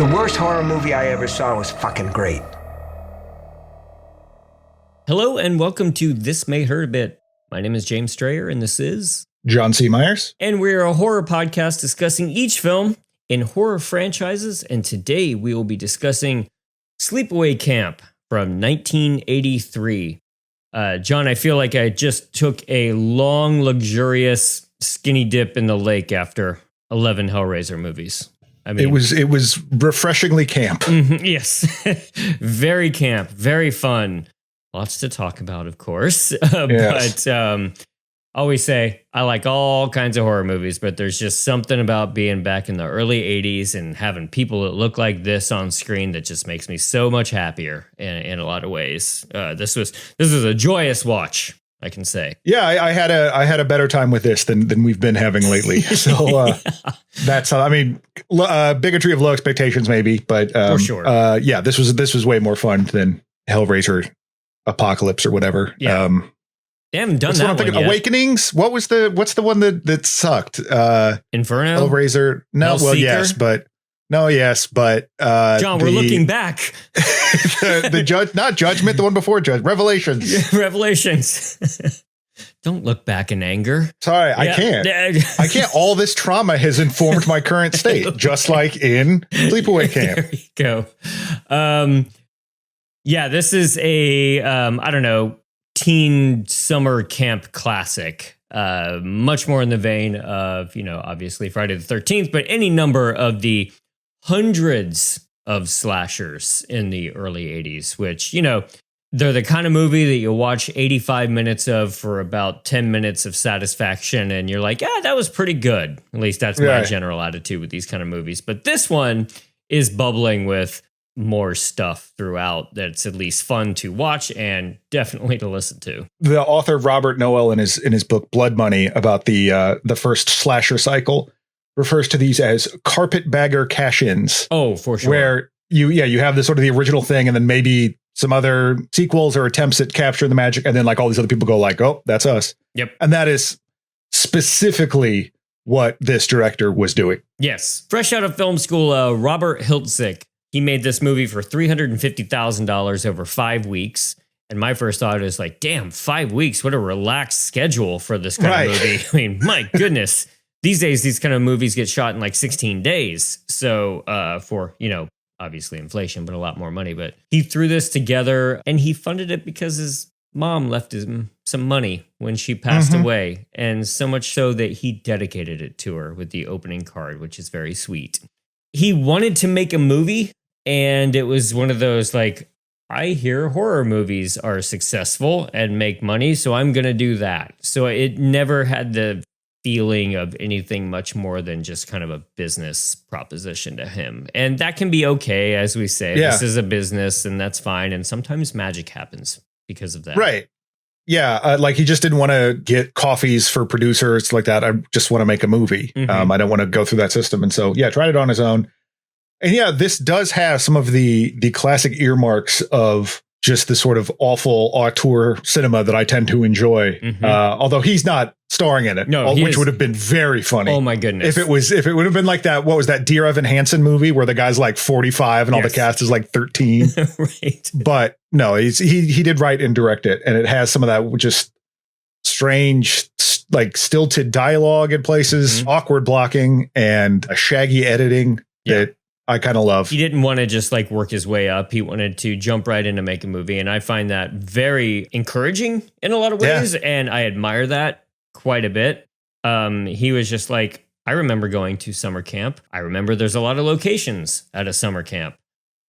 The worst horror movie I ever saw was fucking great. Hello and welcome to This May Hurt a Bit. My name is James Strayer and this is John C. Myers. And we're a horror podcast discussing each film in horror franchises. And today we will be discussing Sleepaway Camp from 1983. John, I feel like I just took a long, luxurious skinny dip in the lake after 11 Hellraiser movies. I mean, it was refreshingly camp. Yes, very camp, very fun. Lots to talk about, of course. Yes. But always say I like all kinds of horror movies, but there's just something about being back in the early 80s and having people that look like this on screen that just makes me so much happier in a lot of ways. This was a joyous watch, I can say. Yeah, I had a better time with this than we've been having lately. So that's, I mean, bigotry of low expectations, maybe, but for sure. Yeah, this was way more fun than Hellraiser Apocalypse or whatever. Yeah. They haven't done that one yet. Awakenings. What's the one that sucked? Inferno. Hellraiser. No, well, yes, but John, we're looking back. the judge, not Judgment, the one before Revelations. Revelations. Don't look back in anger. Sorry, yeah. I can't. All this trauma has informed my current state, just like in Sleepaway Camp. There you go. Yeah, this is a I don't know, teen summer camp classic. Much more in the vein of, obviously Friday the 13th, but any number of the hundreds of slashers in the early 80s, which, they're the kind of movie that you'll watch 85 minutes of for about 10 minutes of satisfaction. And you're like, yeah, that was pretty good. At least that's my general attitude with these kind of movies. But this one is bubbling with more stuff throughout that's at least fun to watch and definitely to listen to. The author Robert Noel in his book Blood Money about the first slasher cycle refers to these as carpetbagger cash-ins. Oh, for sure. Where you have this sort of the original thing and then maybe some other sequels or attempts at capturing the magic, and then like all these other people go like, oh, that's us. Yep. And that is specifically what this director was doing. Yes. Fresh out of film school, Robert Hiltzik. He made this movie for $350,000 over 5 weeks. And my first thought is like, damn, 5 weeks. What a relaxed schedule for this kind of movie. I mean, my goodness. These days, these kind of movies get shot in like 16 days. So for, obviously inflation, but a lot more money. But he threw this together and he funded it because his mom left him some money when she passed away. And so much so that he dedicated it to her with the opening card, which is very sweet. He wanted to make a movie. And it was one of those like, I hear horror movies are successful and make money, so I'm going to do that. So it never had the feeling of anything much more than just kind of a business proposition to him. And that can be okay, as we say. Yeah. This is a business and that's fine. And sometimes magic happens because of that. Right. Yeah. Like he just didn't want to get coffees for producers like that. I just want to make a movie. I don't want to go through that system. And so, tried it on his own. And yeah, this does have some of the classic earmarks of just the sort of awful auteur cinema that I tend to enjoy. Although he's not starring in it, which would have been very funny. Oh my goodness! If it would have been like that, what was that Dear Evan Hansen movie where the guy's like 45 and all the cast is like 13? Right. But no, he did write and direct it, and it has some of that just strange, like stilted dialogue in places, awkward blocking, and a shaggy editing that I kind of love. He didn't want to just like work his way up. He wanted to jump right in and make a movie. And I find that very encouraging in a lot of ways. And I admire that quite a bit. He was just like, I remember going to summer camp. I remember there's a lot of locations at a summer camp.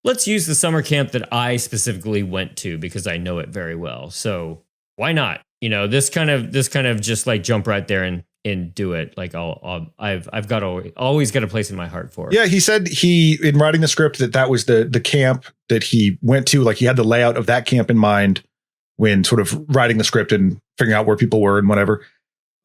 Let's use the summer camp that I specifically went to because I know it very well. So why not? This kind of just like jump right there and do it. Like I've got always got a place in my heart for it. Yeah, he said in writing the script that was the camp that he went to. Like he had the layout of that camp in mind when sort of writing the script and figuring out where people were and whatever.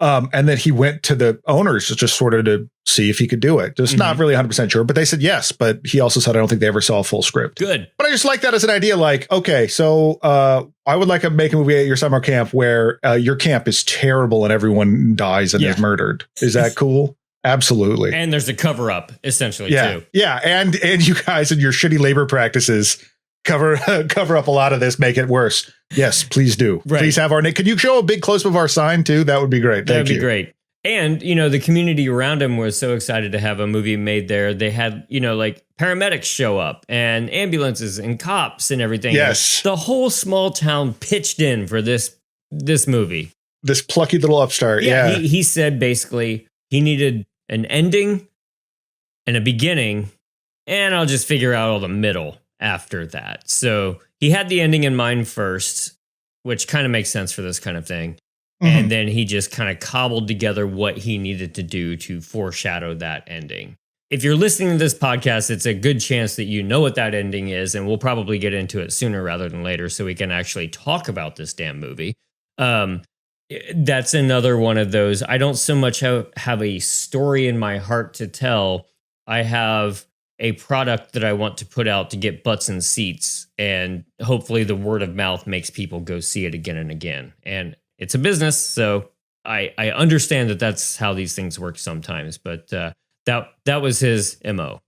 And then he went to the owners just sort of to see if he could do it. Just not really 100% sure, but they said yes. But he also said, I don't think they ever saw a full script. Good. But I just like that as an idea. Like, okay, so I would like to make a movie at your summer camp where your camp is terrible and everyone dies and is murdered. Is that cool? Absolutely. And there's a cover up essentially Yeah. too. Yeah. And you guys and your shitty labor practices cover up a lot of this, make it worse. Yes, please do. Right. Please have our name. Can you show a big close up of our sign too? That would be great. That would Thank be you. great. And, you know, the community around him was so excited to have a movie made there. They had, you know, like paramedics show up and ambulances and cops and everything. Yes. The whole small town pitched in for this movie. This plucky little upstart. Yeah. He said basically he needed an ending and a beginning, and I'll just figure out all the middle after that. So he had the ending in mind first, which kind of makes sense for this kind of thing. And then he just kind of cobbled together what he needed to do to foreshadow that ending. If you're listening to this podcast, it's a good chance that you know what that ending is, and we'll probably get into it sooner rather than later so we can actually talk about this damn movie. That's another one of those. I don't so much have a story in my heart to tell. I have a product that I want to put out to get butts in seats, and hopefully the word of mouth makes people go see it again and again. And it's a business, so I understand that that's how these things work sometimes. But that was his MO.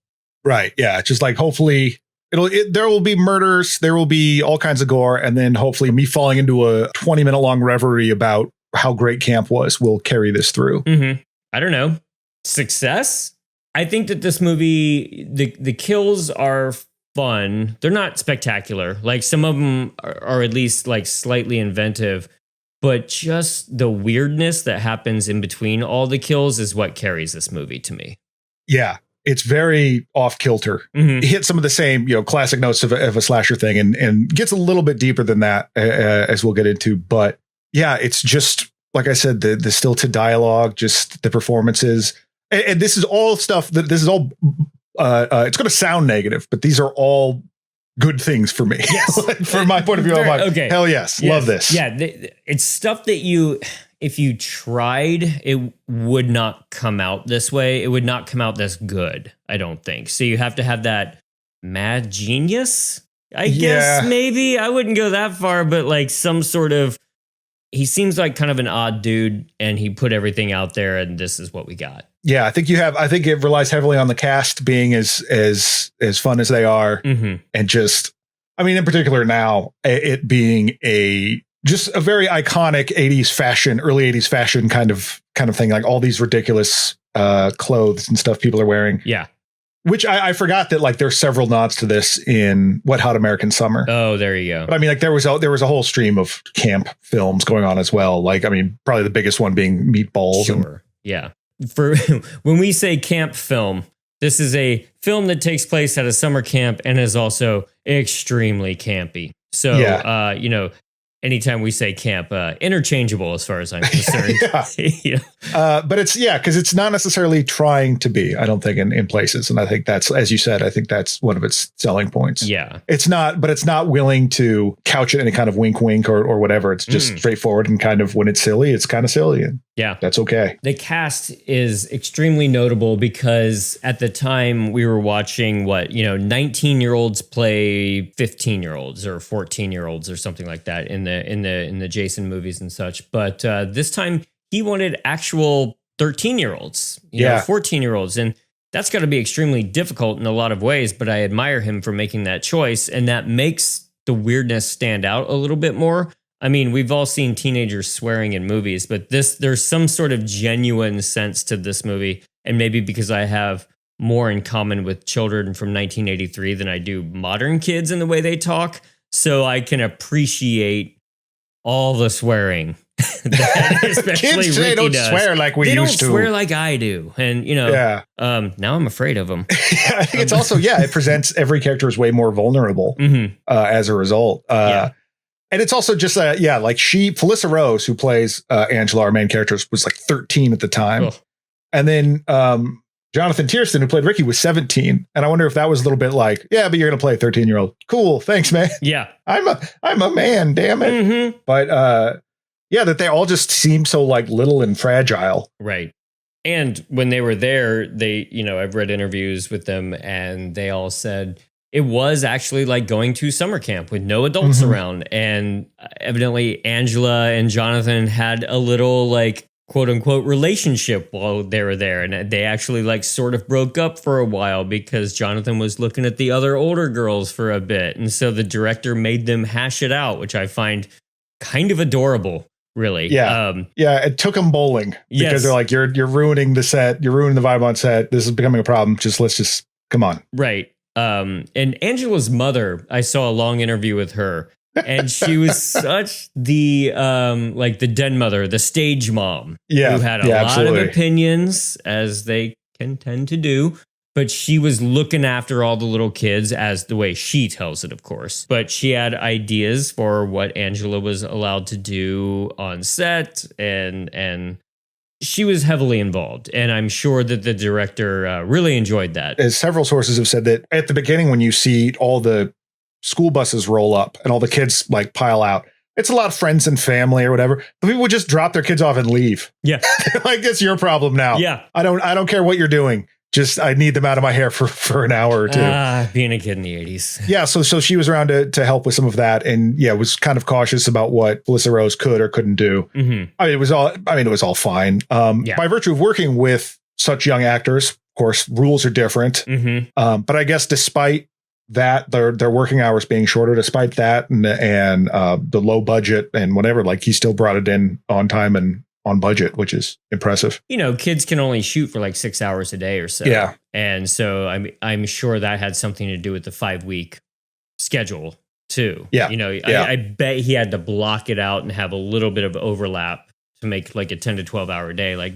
Right. Yeah. Just like hopefully there will be murders, there will be all kinds of gore, and then hopefully me falling into a 20-minute long reverie about how great camp was will carry this through. Mm-hmm. I don't know. Success? I think that this movie, the kills are fun. They're not spectacular. Like some of them are at least like slightly inventive. But just the weirdness that happens in between all the kills is what carries this movie to me. Yeah, it's very off kilter. It hits some of the same, classic notes of a slasher thing, and gets a little bit deeper than that, as we'll get into. But yeah, it's just like I said, the stilted dialogue, just the performances, and this is all stuff that this is all. It's going to sound negative, but these are all good things for me. Yes. From my point of view, I'm like, okay, hell yes, love this. Yeah, it's stuff that if you tried, it would not come out this way. It would not come out this good, I don't think. So you have to have that mad genius, I guess, maybe. I wouldn't go that far, but like some sort of, he seems like kind of an odd dude, and he put everything out there, and this is what we got. Yeah, I think it relies heavily on the cast being as fun as they are, and just, I mean, in particular now, it being just a very iconic 80s fashion, early 80s fashion kind of thing, like all these ridiculous clothes and stuff people are wearing. Yeah. Which I forgot that like there's several nods to this in Wet Hot American Summer. Oh, there you go. But I mean, like there was a whole stream of camp films going on as well. Like, I mean, probably the biggest one being Meatballs. Sure. Yeah. For when we say camp film, this is a film that takes place at a summer camp and is also extremely campy. So, anytime we say camp, interchangeable as far as I'm concerned. But it's, because it's not necessarily trying to be, I don't think, in places. And I think that's, as you said, I think that's one of its selling points. Yeah. It's not willing to couch it any kind of wink or whatever. It's just straightforward, and kind of when it's silly, it's kind of silly. And that's okay. The cast is extremely notable because at the time we were watching 19-year-olds play 15-year-olds or 14-year-olds or something like that in the Jason movies and such. But this time he wanted actual 13-year-olds, 14-year-olds. And that's got to be extremely difficult in a lot of ways. But I admire him for making that choice. And that makes the weirdness stand out a little bit more. I mean, we've all seen teenagers swearing in movies, but there's some sort of genuine sense to this movie. And maybe because I have more in common with children from 1983 than I do modern kids in the way they talk. So I can appreciate all the swearing. Especially kids today don't swear like we used to. They don't swear like I do. And, now I'm afraid of them. I think it's also, it presents every character as way more vulnerable as a result. And it's also just, Felissa Rose, who plays Angela, our main character, was like 13 at the time. Oh. And then Jonathan Tiersten, who played Ricky, was 17. And I wonder if that was a little bit like, but you're going to play a 13-year-old. Cool. Thanks, man. Yeah. I'm a man, damn it. But that they all just seem so like little and fragile. Right. And when they were there, I've read interviews with them, and they all said it was actually like going to summer camp with no adults around. And evidently Angela and Jonathan had a little like quote unquote relationship while they were there. And they actually like sort of broke up for a while because Jonathan was looking at the other older girls for a bit. And so the director made them hash it out, which I find kind of adorable, really. Yeah. It took them bowling because they're like, you're ruining the set. You're ruining the vibe on set. This is becoming a problem. Let's just come on. Right. And Angela's mother, I saw a long interview with her. And she was such the like the den mother, the stage mom, who had a lot of opinions, as they can tend to do. But she was looking after all the little kids, as the way she tells it, of course. But she had ideas for what Angela was allowed to do on set, and she was heavily involved. And I'm sure that the director really enjoyed that. As several sources have said that at the beginning, when you see all the school buses roll up and all the kids like pile out, it's a lot of friends and family or whatever, but people would just drop their kids off and leave. Yeah. Like, it's your problem now. Yeah. I don't care what you're doing. Just, I need them out of my hair for an hour or two. Being a kid in the 80s. Yeah. So she was around to help with some of that. And was kind of cautious about what Melissa Rose could or couldn't do. Mm-hmm. I mean, it was all fine. By virtue of working with such young actors, of course, rules are different. Mm-hmm. But I guess despite that, their working hours being shorter, despite that and the low budget and whatever, like, he still brought it in on time and on budget, which is impressive. Kids can only shoot for like 6 hours a day or so. Yeah. And so I'm sure that had something to do with the 5-week schedule too. Yeah. I bet he had to block it out and have a little bit of overlap to make like a 10 to 12 hour day, like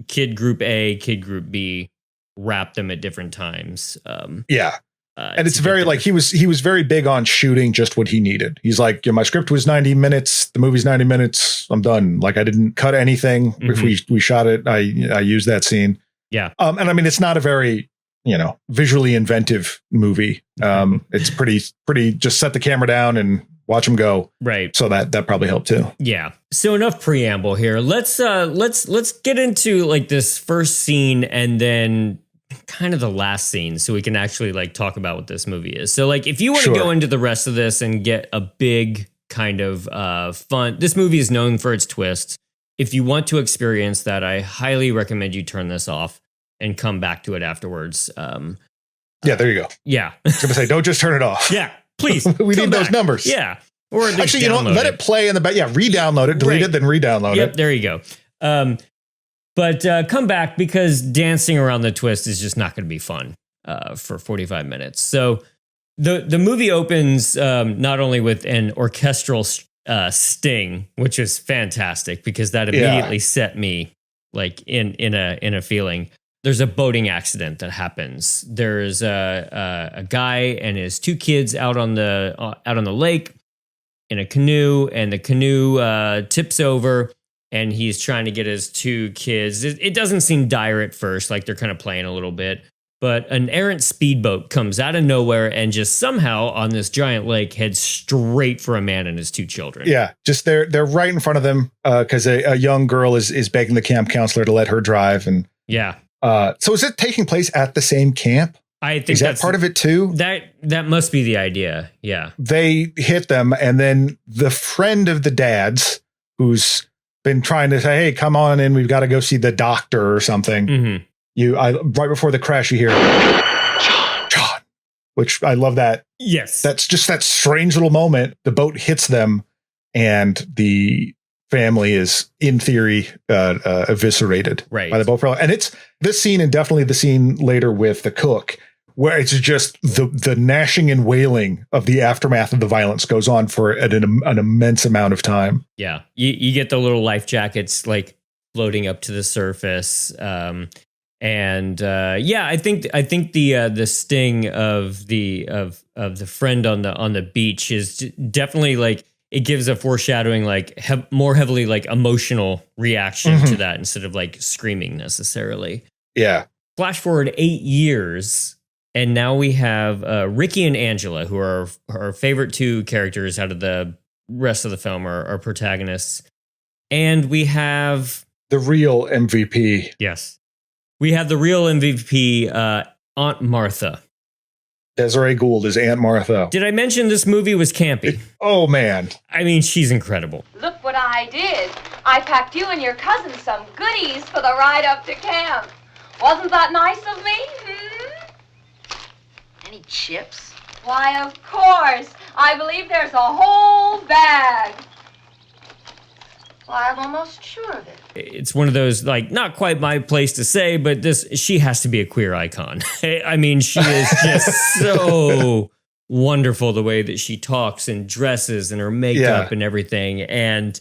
kid group A, kid group B, wrap them at different times. And it's very like he was very big on shooting just what he needed. He's like, my script was 90 minutes. The movie's 90 minutes. I'm done. Like, I didn't cut anything. Mm-hmm. If we shot it, I used that scene. Yeah. And I mean, it's not a very, visually inventive movie. It's pretty just set the camera down and watch them go. Right. So that probably helped too. Yeah. So enough preamble here. Let's get into like this first scene and then kind of the last scene, so we can actually like talk about what this movie is. So like, if you want to go into the rest of this and get a big kind of fun, this movie is known for its twists. If you want to experience that, I highly recommend you turn this off and come back to it afterwards. There you go. Yeah. I was gonna say, don't just turn it off. Yeah, please. We need those numbers. Yeah. Or actually, let it play in the back. Yeah, re-download it, delete it, then re-download it. Yep, there you go. But come back, because dancing around the twist is just not going to be fun for 45 minutes. So the movie opens not only with an orchestral sting, which is fantastic because that immediately set me like in a feeling. There's a boating accident that happens. There's a guy and his 2 kids out on the lake in a canoe, and the canoe tips over. And he's trying to get his 2 kids. It doesn't seem dire at first, like they're kind of playing a little bit. But an errant speedboat comes out of nowhere and just somehow on this giant lake heads straight for a man and his 2 children. Yeah, just they're right in front of them because a young girl is begging the camp counselor to let her drive. And so is it taking place at the same camp? I think is that part of it too? That must be the idea. Yeah, they hit them, and then the friend of the dad's, who's been trying to say, hey, come on in, we've got to go see the doctor or something. Mm-hmm. Right before the crash, you hear John, which I love that. Yes. That's just that strange little moment. The boat hits them and the family is in theory eviscerated by the boat. And it's this scene, and definitely the scene later with the cook, where it's just the gnashing and wailing of the aftermath of the violence goes on for an immense amount of time. Yeah. You get the little life jackets like floating up to the surface. I think the sting of the friend on the beach is definitely like, it gives a foreshadowing, like more heavily like emotional reaction to that instead of like screaming necessarily. Yeah. Flash forward 8 years. And now we have Ricky and Angela, who are our favorite 2 characters out of the rest of the film, our protagonists. And we have the real MVP. Yes. We have the real MVP, Aunt Martha. Desiree Gould is Aunt Martha. Did I mention this movie was campy? Oh, man. I mean, she's incredible. Look what I I did. I packed you and your cousin some goodies for the ride up to camp. Wasn't that nice of me? Any chips? Why, of course. I believe there's a whole bag. Why, I'm almost sure of it. It's one of those, like, not quite my place to say, but she has to be a queer icon. I mean, she is just so wonderful the way that she talks and dresses and her makeup and everything. And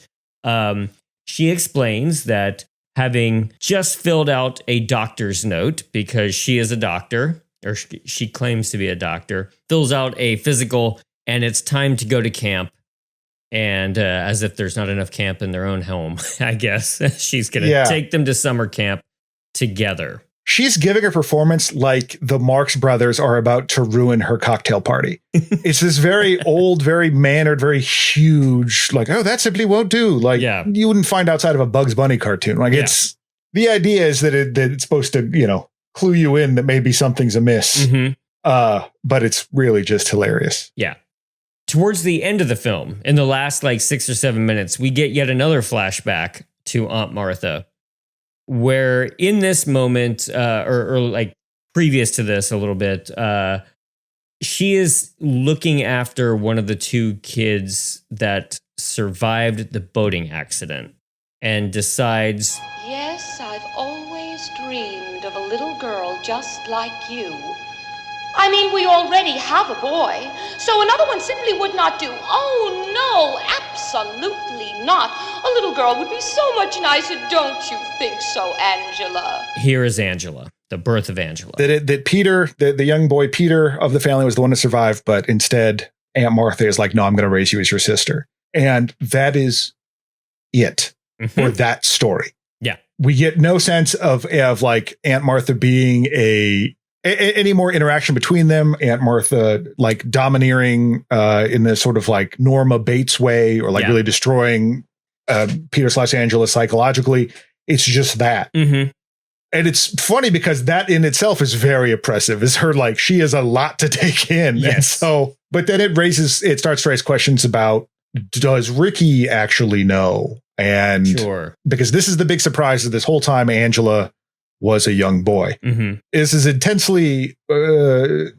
she explains that having just filled out a doctor's note, because she is a doctor, or she claims to be a doctor, fills out a physical, and it's time to go to camp. And as if there's not enough camp in their own home, I guess she's going to take them to summer camp together. She's giving a performance like the Marx Brothers are about to ruin her cocktail party. It's this very old, very mannered, very huge, like, oh, that simply won't do. Like, you wouldn't find outside of a Bugs Bunny cartoon. Like, it's the idea is that it's supposed to, you know, clue you in that maybe something's amiss. But it's really just hilarious. Yeah. Towards the end of the film, in the last like 6 or 7 minutes, we get yet another flashback to Aunt Martha, where in this moment, or like previous to this a little bit, she is looking after one of the 2 kids that survived the boating accident and decides, Yes, I've always dreamed of a little girl just like you. I mean, we already have a boy, so another one simply would not do. Oh, no, absolutely not. A little girl would be so much nicer, don't you think so, Angela? Here is Angela, the birth of Angela. That Peter, the young boy Peter of the family, was the one to survive, but instead Aunt Martha is like, no, I'm going to raise you as your sister. And that is it for that story. Yeah. We get no sense of like Aunt Martha being any more interaction between them. Aunt Martha like domineering in this sort of like Norma Bates way, or like really destroying Peter/Angela psychologically. It's just that. And it's funny because that in itself is very oppressive. Is her like, she is a lot to take in. Yes. And so, but then it starts to raise questions about, does Ricky actually know? And because this is the big surprise of this whole time, Angela was a young boy. This is intensely, we'll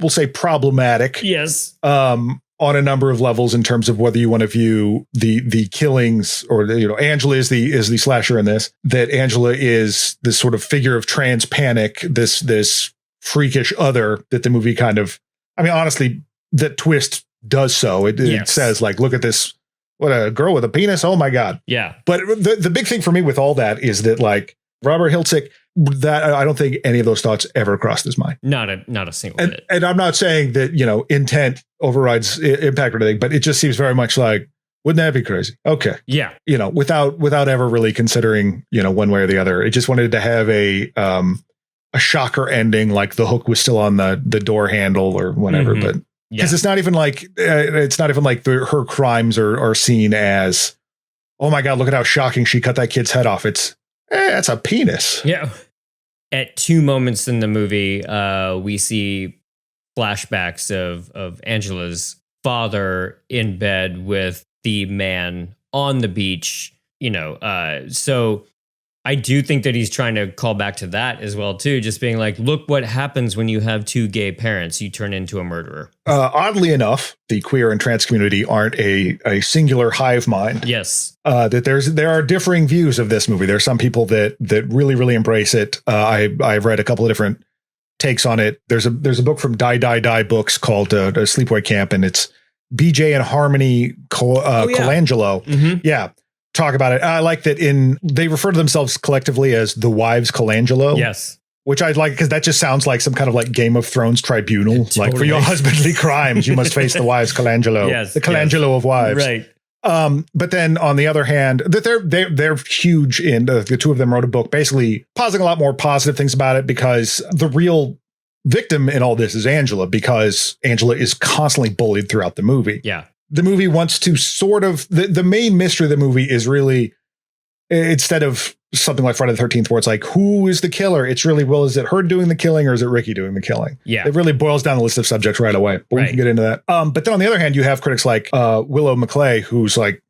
say, problematic. Yes. On a number of levels, in terms of whether you want to view the killings, or Angela is the slasher in this. That Angela is this sort of figure of trans panic, this freakish other that the movie kind of. I mean, honestly, that twist does so. It says like, look at this. What a girl with a penis. Oh my God. Yeah. But the big thing for me with all that is that like Robert Hiltzik, that I don't think any of those thoughts ever crossed his mind. Not a single bit. And I'm not saying that, intent overrides impact or anything, but it just seems very much like, wouldn't that be crazy? Okay. Yeah. Without ever really considering, one way or the other. It just wanted to have a shocker ending, like the hook was still on the door handle or whatever, but because it's not even like her crimes are seen as, oh my God, look at how shocking she cut that kid's head off. It's that's a penis. Yeah. At 2 moments in the movie, we see flashbacks of Angela's father in bed with the man on the beach. So I do think that he's trying to call back to that as well, too. Just being like, look what happens when you have 2 gay parents. You turn into a murderer. Oddly enough, the queer and trans community aren't a singular hive mind. Yes. That there are differing views of this movie. There are some people that really, really embrace it. I've read a couple of different takes on it. There's a book from Die Books called Sleepaway Camp, and it's BJ and Harmony Colangelo. Yeah. Talk about it. I like that they refer to themselves collectively as the Wives Colangelo. Yes. Which I like because that just sounds like some kind of like Game of Thrones tribunal. Totally. Like, for your husbandly crimes, you must face the Wives Colangelo. Yes, the Colangelo of wives. Right. But then on the other hand, that they're huge in the 2 of them wrote a book basically positing a lot more positive things about it, because the real victim in all this is Angela, because Angela is constantly bullied throughout the movie. Yeah. The movie wants to sort of, the main mystery of the movie is really, instead of something like Friday the 13th, where it's like, who is the killer? It's really, well, is it her doing the killing or is it Ricky doing the killing? Yeah. It really boils down the list of subjects right away. But we can get into that. But then on the other hand, you have critics like Willow McClay, who's like,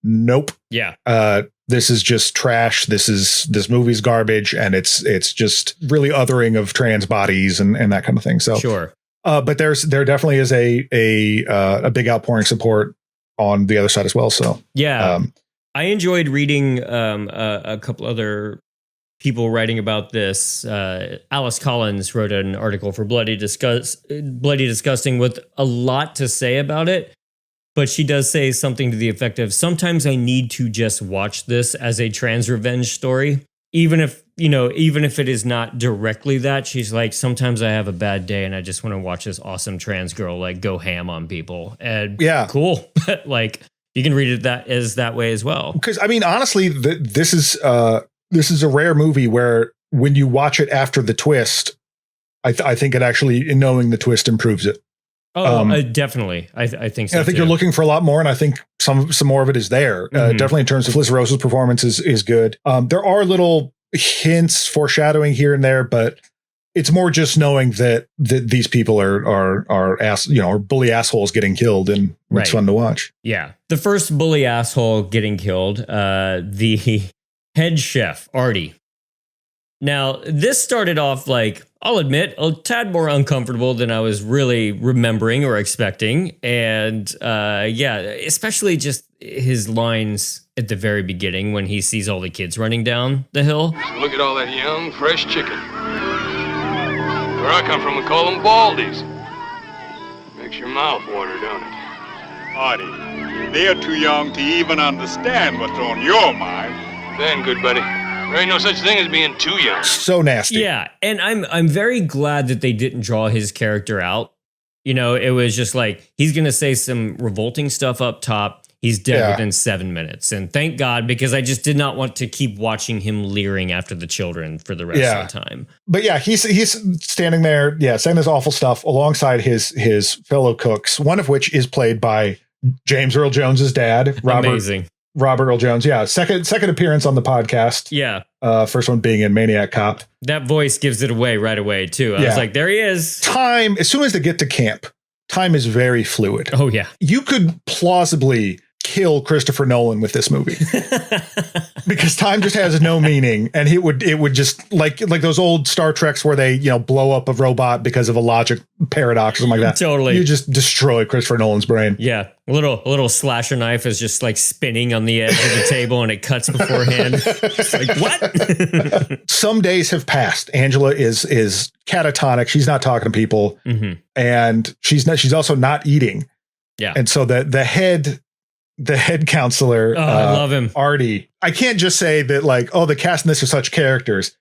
nope. Yeah. This is just trash. This movie's garbage, and it's just really othering of trans bodies and that kind of thing. So Sure. But there definitely is a big outpouring support on the other side as well. So yeah, I enjoyed reading a couple other people writing about this. Alice Collins wrote an article for Bloody Disgusting with a lot to say about it. But she does say something to the effect of, sometimes I need to just watch this as a trans revenge story. Even if it is not directly that. She's like, sometimes I have a bad day and I just want to watch this awesome trans girl like go ham on people. And yeah, cool. Like you can read it that way as well. Because I mean, honestly, this is a rare movie where when you watch it after the twist, I think it actually, in knowing the twist, improves it. Oh, definitely. I think so. I think you're looking for a lot more, and I think some more of it is there. Definitely in terms of Liz Rose's performance is good. There are little hints, foreshadowing here and there, but it's more just knowing that these people are bully assholes getting killed, and it's fun to watch. Yeah, the first bully asshole getting killed, the head chef Artie. Now, this started off like, I'll admit, a tad more uncomfortable than I was really remembering or expecting. And especially just his lines at the very beginning when he sees all the kids running down the hill. Look at all that young, fresh chicken. Where I come from, we call them baldies. Makes your mouth water, don't it? Artie, they're too young to even understand what's on your mind. Then, good buddy. There ain't no such thing as being too young. So nasty. Yeah, and I'm very glad that they didn't draw his character out. You know, it was just like, he's going to say some revolting stuff up top. He's dead within 7 minutes. And thank God, because I just did not want to keep watching him leering after the children for the rest of the time. But yeah, he's standing there, saying this awful stuff alongside his fellow cooks, one of which is played by James Earl Jones's dad, Amazing. Robert Earl Jones. Yeah. Second appearance on the podcast. Yeah. First one being in Maniac Cop. That voice gives it away right away too. I was like, there he is. Time, as soon as they get to camp, time is very fluid. Oh yeah. You could plausibly kill Christopher Nolan with this movie because time just has no meaning, and it would just like those old Star Treks where they blow up a robot because of a logic paradox or something like that. Totally, you just destroy Christopher Nolan's brain. Yeah, a little slasher knife is just like spinning on the edge of the table and it cuts beforehand. It's like, what? Some days have passed. Angela is catatonic. She's not talking to people, and she's also not eating. Yeah, and so the head counselor, I love him, Artie. I can't just say that like, the cast in this are such characters,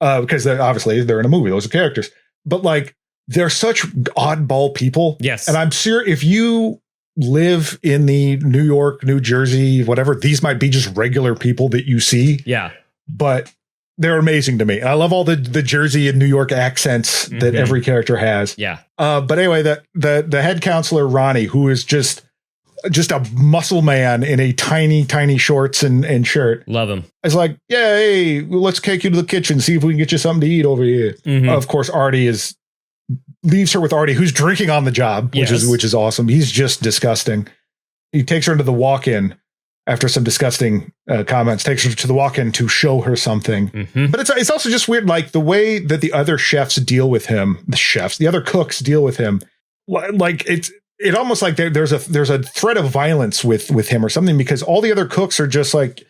because obviously they're in a movie. Those are characters, but like they're such oddball people. Yes, and I'm sure if you live in the New York, New Jersey, whatever, these might be just regular people that you see. Yeah, but they're amazing to me, and I love all the Jersey and New York accents that every character has. Yeah, but anyway, the head counselor Ronnie, who is just a muscle man in a tiny shorts and shirt. Love him. It's like, yeah, hey, let's take you to the kitchen, see if we can get you something to eat over here. Of course, Artie leaves her with Artie, who's drinking on the job, which is awesome. He's just disgusting. He takes her into the walk-in after some disgusting comments, takes her to the walk-in to show her something. But it's also just weird, like the way that the other chefs deal with him, the other cooks deal with him. Like it almost like there's a threat of violence with him or something, because all the other cooks are just like,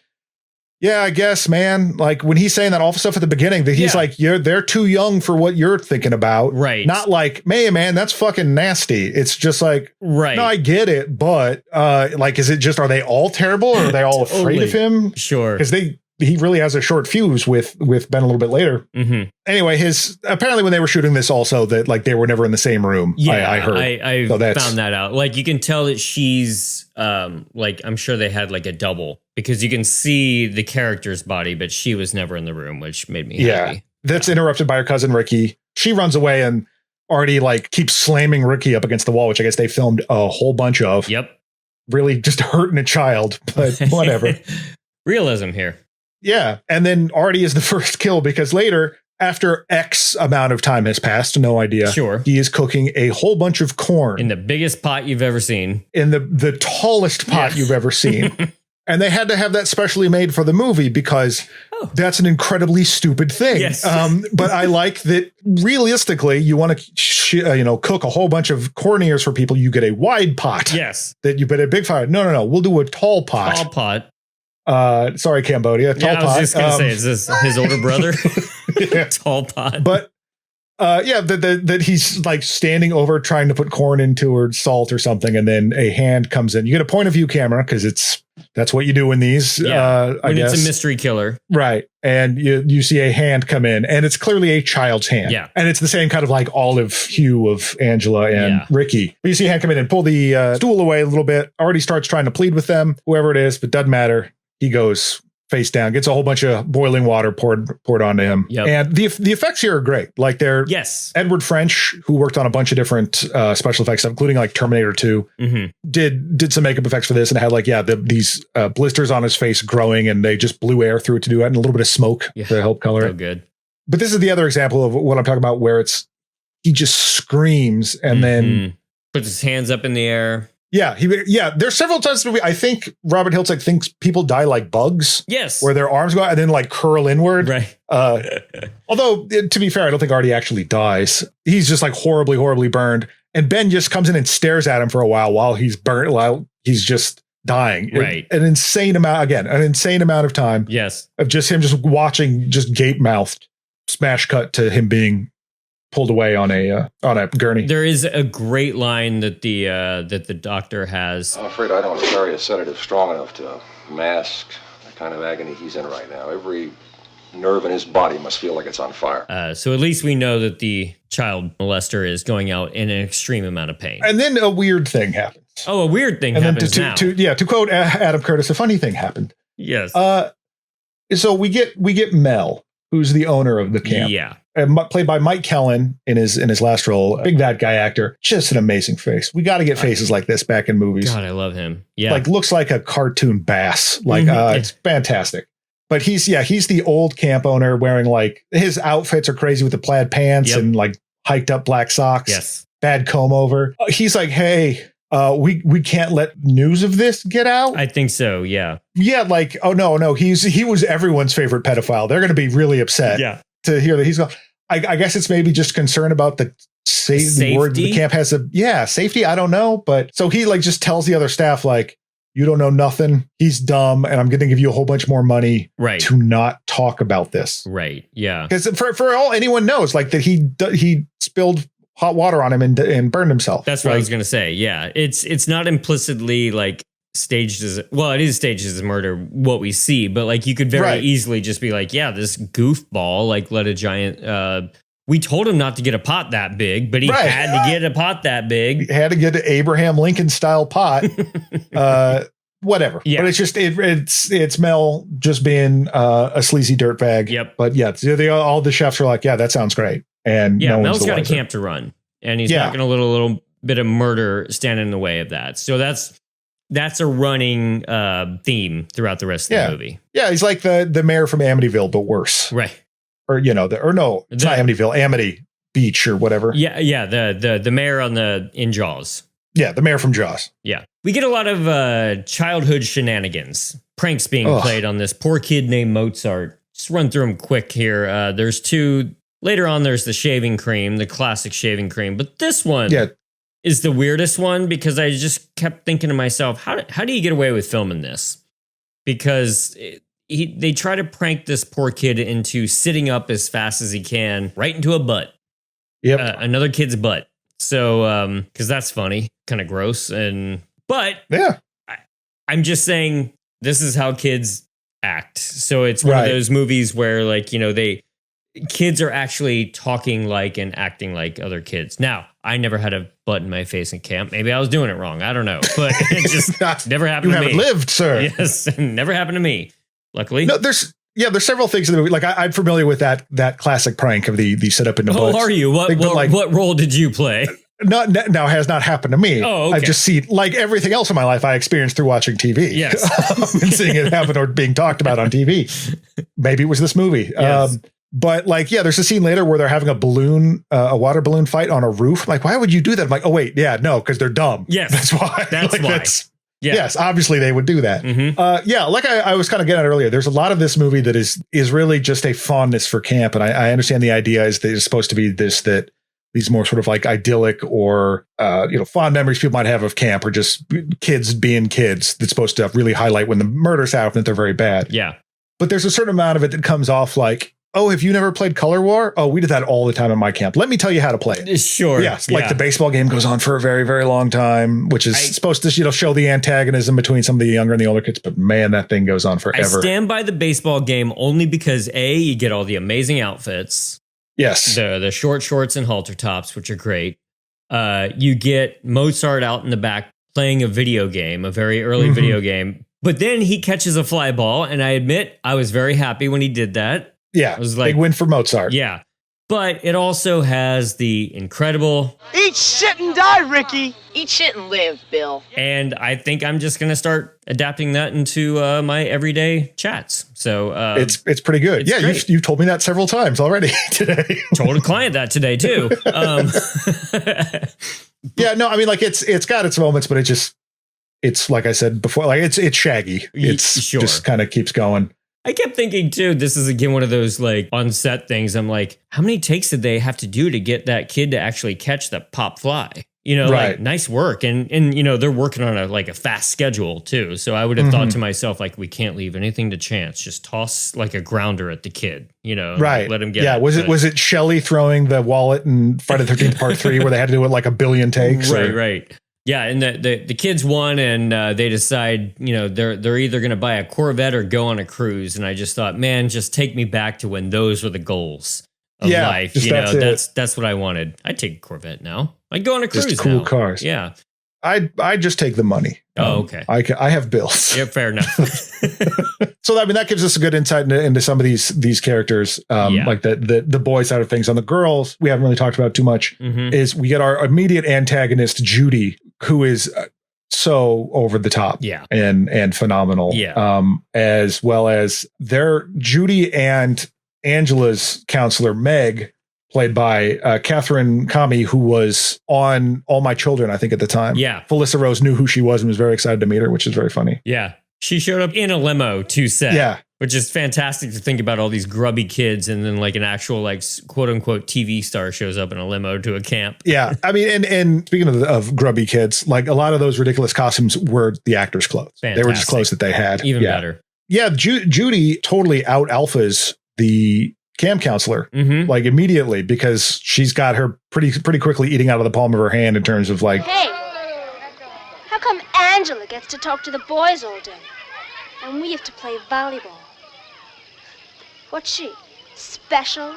yeah, I guess, man. Like when he's saying that awful stuff at the beginning, that he's like, they're too young for what you're thinking about. Right. Not like, man, that's fucking nasty. It's just like, right. No, I get it. But like, is it just, are they all terrible, or are they all afraid of him? Sure. Because he really has a short fuse with Ben a little bit later. Anyway, apparently when they were shooting this also, that like they were never in the same room. Yeah, I heard. I found that out. Like you can tell that she's like, I'm sure they had like a double, because you can see the character's body, but she was never in the room, which made me happy. That's interrupted by her cousin Ricky. She runs away, and Artie like keeps slamming Ricky up against the wall, which I guess they filmed a whole bunch of. Yep. Really just hurting a child, but whatever. Realism here. Yeah. And then Artie is the first kill, because later, after X amount of time has passed, no idea. Sure. He is cooking a whole bunch of corn. In the biggest pot you've ever seen. In the tallest pot you've ever seen. And they had to have that specially made for the movie because that's an incredibly stupid thing. Yes. But I like that realistically, you want to, cook a whole bunch of corn ears for people. You get a wide pot. Yes. That you put a big fire. No. We'll do a tall pot. Tall pot. Sorry, Cambodia. Tall pot. I was just going to say, is this his older brother? Yeah. Tall pot. But that he's like standing over trying to put corn into or salt or something, and then a hand comes in. You get a point of view camera because that's what you do in these. Yeah, I guess it's a mystery killer, right? And you see a hand come in, and it's clearly a child's hand. Yeah, and it's the same kind of like olive hue of Angela and Ricky. But you see a hand come in and pull the stool away a little bit. Already starts trying to plead with them, whoever it is, but doesn't matter. He goes face down, gets a whole bunch of boiling water poured onto him. Yep. And the effects here are great. Like they're Edward French, who worked on a bunch of different special effects, including like Terminator 2, did some makeup effects for this, and had like these blisters on his face growing, and they just blew air through it to do it, and a little bit of smoke to help color it. Good. But this is the other example of what I'm talking about, where he just screams and then puts his hands up in the air. Yeah, there's several times in the movie I think Robert Hiltzik thinks people die like bugs. Yes. Where their arms go out and then like curl inward. Right. Although, to be fair, I don't think Artie actually dies. He's just like horribly, horribly burned. And Ben just comes in and stares at him for a while he's burnt, while he's just dying. Right. An insane amount of time. Yes. Of just him just watching, just gape mouthed, smash cut to him being pulled away on a gurney. There is a great line that the doctor has. I'm afraid I don't carry a sedative strong enough to mask the kind of agony he's in right now. Every nerve in his body must feel like it's on fire. So at least we know that the child molester is going out in an extreme amount of pain. And then a weird thing happens. Oh, a weird thing and happens then to quote Adam Curtis, a funny thing happened. Yes. So we get Mel, who's the owner of the camp. Yeah. Played by Mike Kellen in his last role, big bad guy actor, just an amazing face. We got to get faces like this back in movies. God, I love him. Yeah, like looks like a cartoon bass. Like it's fantastic. But he's the old camp owner wearing like his outfits are crazy with the plaid pants and like hiked up black socks. Yes, bad comb over. He's like, hey. We can't let news of this get out. I think so. Yeah. Yeah. Like, oh no. He was everyone's favorite pedophile. They're going to be really upset. Yeah. To hear that he's gone. I guess it's maybe just concern about the safety. Word the camp has safety. I don't know. But so he like just tells the other staff, like, you don't know nothing. He's dumb. And I'm going to give you a whole bunch more money to not talk about this. Right. Yeah. Because for all anyone knows, like that he spilled hot water on him and burned himself. That's what I was going to say. Yeah. It's not implicitly like staged as, well, it is staged as a murder, what we see, but like you could very easily just be like, yeah, this goofball, like let a giant, we told him not to get a pot that big, but he had to get a pot that big. He had to get an Abraham Lincoln style pot. Whatever. Yeah. But it's just, it's Mel just being a sleazy dirtbag. Yep. But yeah, all the chefs are like, yeah, that sounds great. And yeah, Mel's got a camp to run, and he's not going to let a little bit of murder stand in the way of that. So that's a running theme throughout the rest of the movie. Yeah, he's like the mayor from Amityville, but worse. Right. Or it's not Amityville, Amity Beach or whatever. Yeah, the mayor in Jaws. Yeah, the mayor from Jaws. Yeah. We get a lot of childhood shenanigans, pranks being played on this poor kid named Mozart. Just run through them quick here. There's two. Later on, there's the shaving cream, the classic shaving cream. But this one is the weirdest one because I just kept thinking to myself, how do you get away with filming this? Because they try to prank this poor kid into sitting up as fast as he can, right into a butt. Yep. Another kid's butt. So, because that's funny, kind of gross. But I'm just saying this is how kids act. So it's one of those movies where kids are actually talking like and acting like other kids. Now, I never had a butt in my face in camp. Maybe I was doing it wrong. I don't know. But it just never happened to me. You haven't lived, sir. Yes, never happened to me. Luckily. No, there's several things in the movie. Like I'm familiar with that classic prank of the sit up in the butt. Oh, are you? What role did you play? No, has not happened to me. Oh, okay. I've just seen, like everything else in my life, I experienced through watching TV. Yes. And seeing it happen or being talked about on TV. Maybe it was this movie. Yes. But there's a scene later where they're having a water balloon fight on a roof. Like, why would you do that? I'm like, oh, wait, no, because they're dumb. Yes. That's why. That's why. Yeah. Yes, obviously they would do that. Yeah, like I was kind of getting at earlier, there's a lot of this movie that is really just a fondness for camp. And I understand the idea is that it's supposed to be that these more sort of like idyllic or, fond memories people might have of camp or just kids being kids that's supposed to really highlight when the murders happen that they're very bad. Yeah. But there's a certain amount of it that comes off like, oh, have you never played Color War? Oh, we did that all the time in my camp. Let me tell you how to play it. Sure. Yes. Like the baseball game goes on for a very, very long time, which is supposed to, show the antagonism between some of the younger and the older kids. But man, that thing goes on forever. I stand by the baseball game only because you get all the amazing outfits. Yes. The short shorts and halter tops, which are great. You get Mozart out in the back playing a video game, a very early video game. But then he catches a fly ball. And I admit, I was very happy when he did that. Yeah, it was like, big win for Mozart. Yeah, but it also has the incredible eat shit and die, Ricky. Eat shit and live, Bill. And I think I'm just going to start adapting that into my everyday chats. So it's pretty good. Yeah, you've told me that several times already today. Told a client that today too. Yeah, no, I mean, like it's got its moments, but it's like I said before, like it's shaggy. It's just kind of keeps going. I kept thinking too, this is again one of those like on set things. I'm like, how many takes did they have to do to get that kid to actually catch the pop fly? Like nice work. And they're working on a fast schedule too. So I would have thought to myself, like, we can't leave anything to chance. Just toss like a grounder at the kid, right. Let him get it. Was it Shelley throwing the wallet in Friday the 13th Part 3 where they had to do it like a billion takes? Right. Yeah, and the kids won, and they decide, they're either going to buy a Corvette or go on a cruise. And I just thought, man, just take me back to when those were the goals of life. That's what I wanted. I'd take a Corvette now. I'd go on a cruise. Just cool now. cars. Yeah. I just take the money. Oh, okay. I have bills. Yeah, fair enough. So I mean, that gives us a good insight into some of these characters, like the boy side of things. On the girls, we haven't really talked about too much. Is we get our immediate antagonist Judy, who is so over the top, and phenomenal, as well as Judy and Angela's counselor Meg, played by Catherine Kami, who was on All My Children, I think at the time. Yeah, Felissa Rose knew who she was and was very excited to meet her, which is very funny. Yeah, she showed up in a limo to set. Yeah. Which is fantastic to think about all these grubby kids and then like an actual like quote unquote TV star shows up in a limo to a camp. Yeah. I mean, and speaking of grubby kids, like a lot of those ridiculous costumes were the actors' clothes. Fantastic. They were just clothes that they had. Even better. Yeah. Judy totally out alphas the camp counselor like immediately because she's got her pretty quickly eating out of the palm of her hand in terms of like, hey, how come Angela gets to talk to the boys all day and we have to play volleyball? What's she? Special?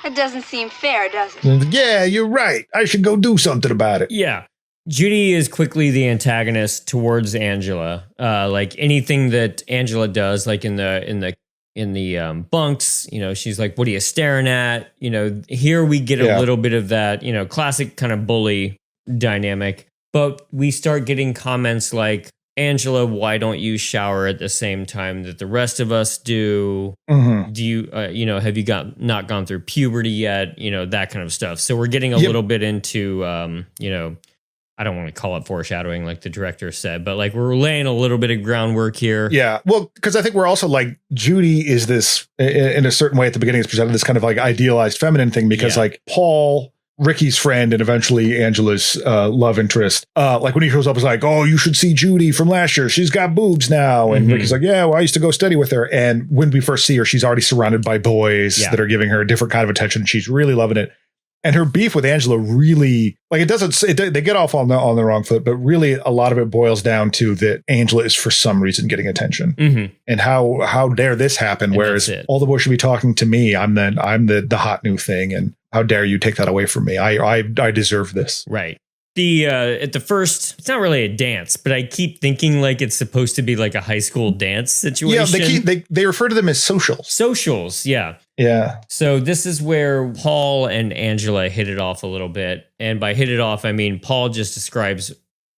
It doesn't seem fair, does it? Yeah, you're right. I should go do something about it. Yeah. Judy is quickly the antagonist towards Angela. Like anything that Angela does, like in the bunks, she's like, what are you staring at? Here we get a little bit of that, classic kind of bully dynamic. But we start getting comments like, Angela, why don't you shower at the same time that the rest of us do? Do you, have you not gone through puberty yet? That kind of stuff. So we're getting a little bit into, I don't want to call it foreshadowing like the director said, but like we're laying a little bit of groundwork here. Yeah. Well, because I think we're also like Judy is this in a certain way at the beginning is presented this kind of like idealized feminine thing because like Paul, Ricky's friend and eventually Angela's love interest. Like when he shows up, is like, oh, you should see Judy from last year. She's got boobs now. And Ricky's like, yeah, well, I used to go study with her. And when we first see her, she's already surrounded by boys that are giving her a different kind of attention. She's really loving it. And her beef with Angela really, like they get off on the wrong foot, but really a lot of it boils down to that Angela is for some reason getting attention. And how dare this happen? And whereas all the boys should be talking to me. I'm the hot new thing. And how dare you take that away from me? I deserve this. Right. At the first, it's not really a dance, but I keep thinking like it's supposed to be like a high school dance situation. Yeah, they refer to them as socials. Socials, yeah. Yeah. So this is where Paul and Angela hit it off a little bit. And by hit it off, I mean Paul just describes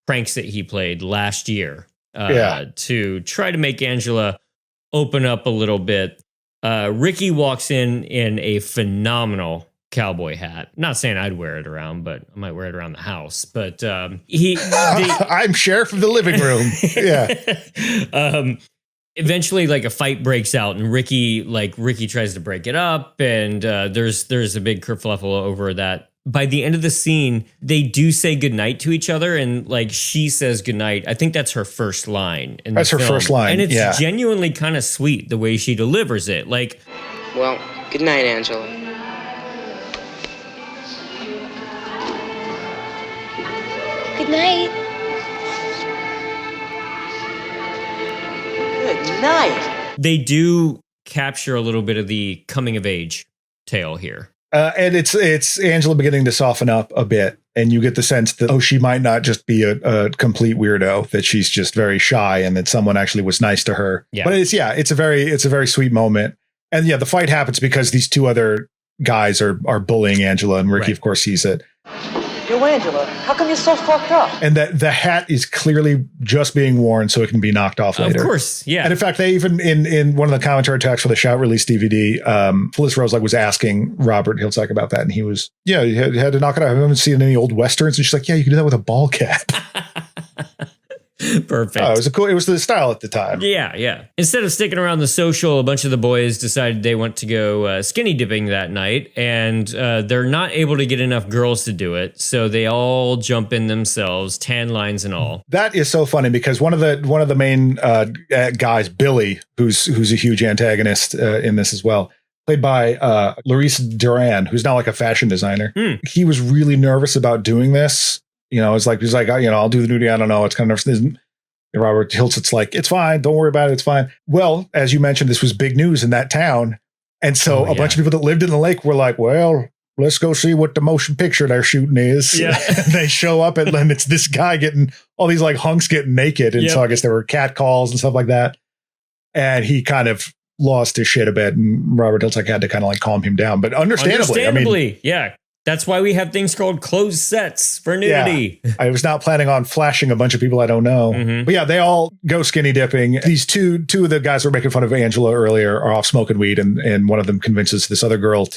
pranks that he played last year to try to make Angela open up a little bit. Ricky walks in a phenomenal cowboy hat. Not saying I'd wear it around, but I might wear it around the house. But I'm sheriff of the living room. Yeah. Eventually, like a fight breaks out, and Ricky tries to break it up, and there's a big kerfluffle over that. By the end of the scene, they do say goodnight to each other, and like she says goodnight. I think that's her first line. That's her first line, and it's genuinely kind of sweet the way she delivers it. Like, Well, good night, Angela. Good night. Good night. they do capture a little bit of the coming of age tale here. And it's Angela beginning to soften up a bit, and you get the sense that, oh, she might not just be a complete weirdo, that she's just very shy, and that someone actually was nice to her. Yeah. But it's a very sweet moment. And yeah, the fight happens because these two other guys are bullying Angela, and Ricky, of course, sees it. Yo, Angela, how come you're so fucked up? And that the hat is clearly just being worn so it can be knocked off later. Of course, yeah. And in fact, they even in one of the commentary tracks for the Shout release DVD, Phyllis Rose was asking Robert Hiltzik about that, and he was, you had to knock it out. I haven't seen any old westerns, and she's like, yeah, you can do that with a ball cap. Perfect. Oh, it was the style at the time. Yeah, yeah. Instead of sticking around the social, a bunch of the boys decided they want to go skinny dipping that night, and they're not able to get enough girls to do it, so they all jump in themselves, tan lines and all. That is so funny because one of the main guys, Billy, who's a huge antagonist in this as well, played by Laurice Duran, who's now like a fashion designer. He was really nervous about doing this. You know, he's like, I'll do the nudie. I don't know. It's kind of nervous. Robert Hiltzick's like, it's fine. Don't worry about it. It's fine. Well, as you mentioned, this was big news in that town. And so a bunch of people that lived in the lake were like, well, let's go see what the motion picture they're shooting is. Yeah. And they show up and it's this guy getting all these like hunks getting naked. And so I guess there were cat calls and stuff like that. And he kind of lost his shit a bit. And Robert Hiltzik had to kind of like calm him down. But understandably, yeah. That's why we have things called closed sets for nudity. Yeah, I was not planning on flashing a bunch of people I don't know. Mm-hmm. But yeah, they all go skinny dipping. These two of the guys who were making fun of Angela earlier are off smoking weed, and one of them convinces this other girl,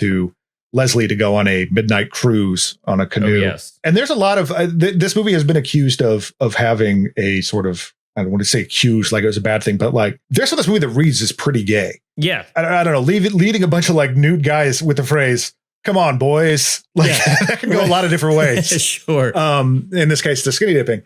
Leslie, to go on a midnight cruise on a canoe. Oh, yes. And there's a lot of this movie has been accused of having a sort of, I don't want to say accused like it was a bad thing, but like there's some of this movie that reads as pretty gay. Yeah. I don't know, leading a bunch of like nude guys with the phrase, come on, boys. Like that can go a lot of different ways. Sure. In this case, the skinny dipping.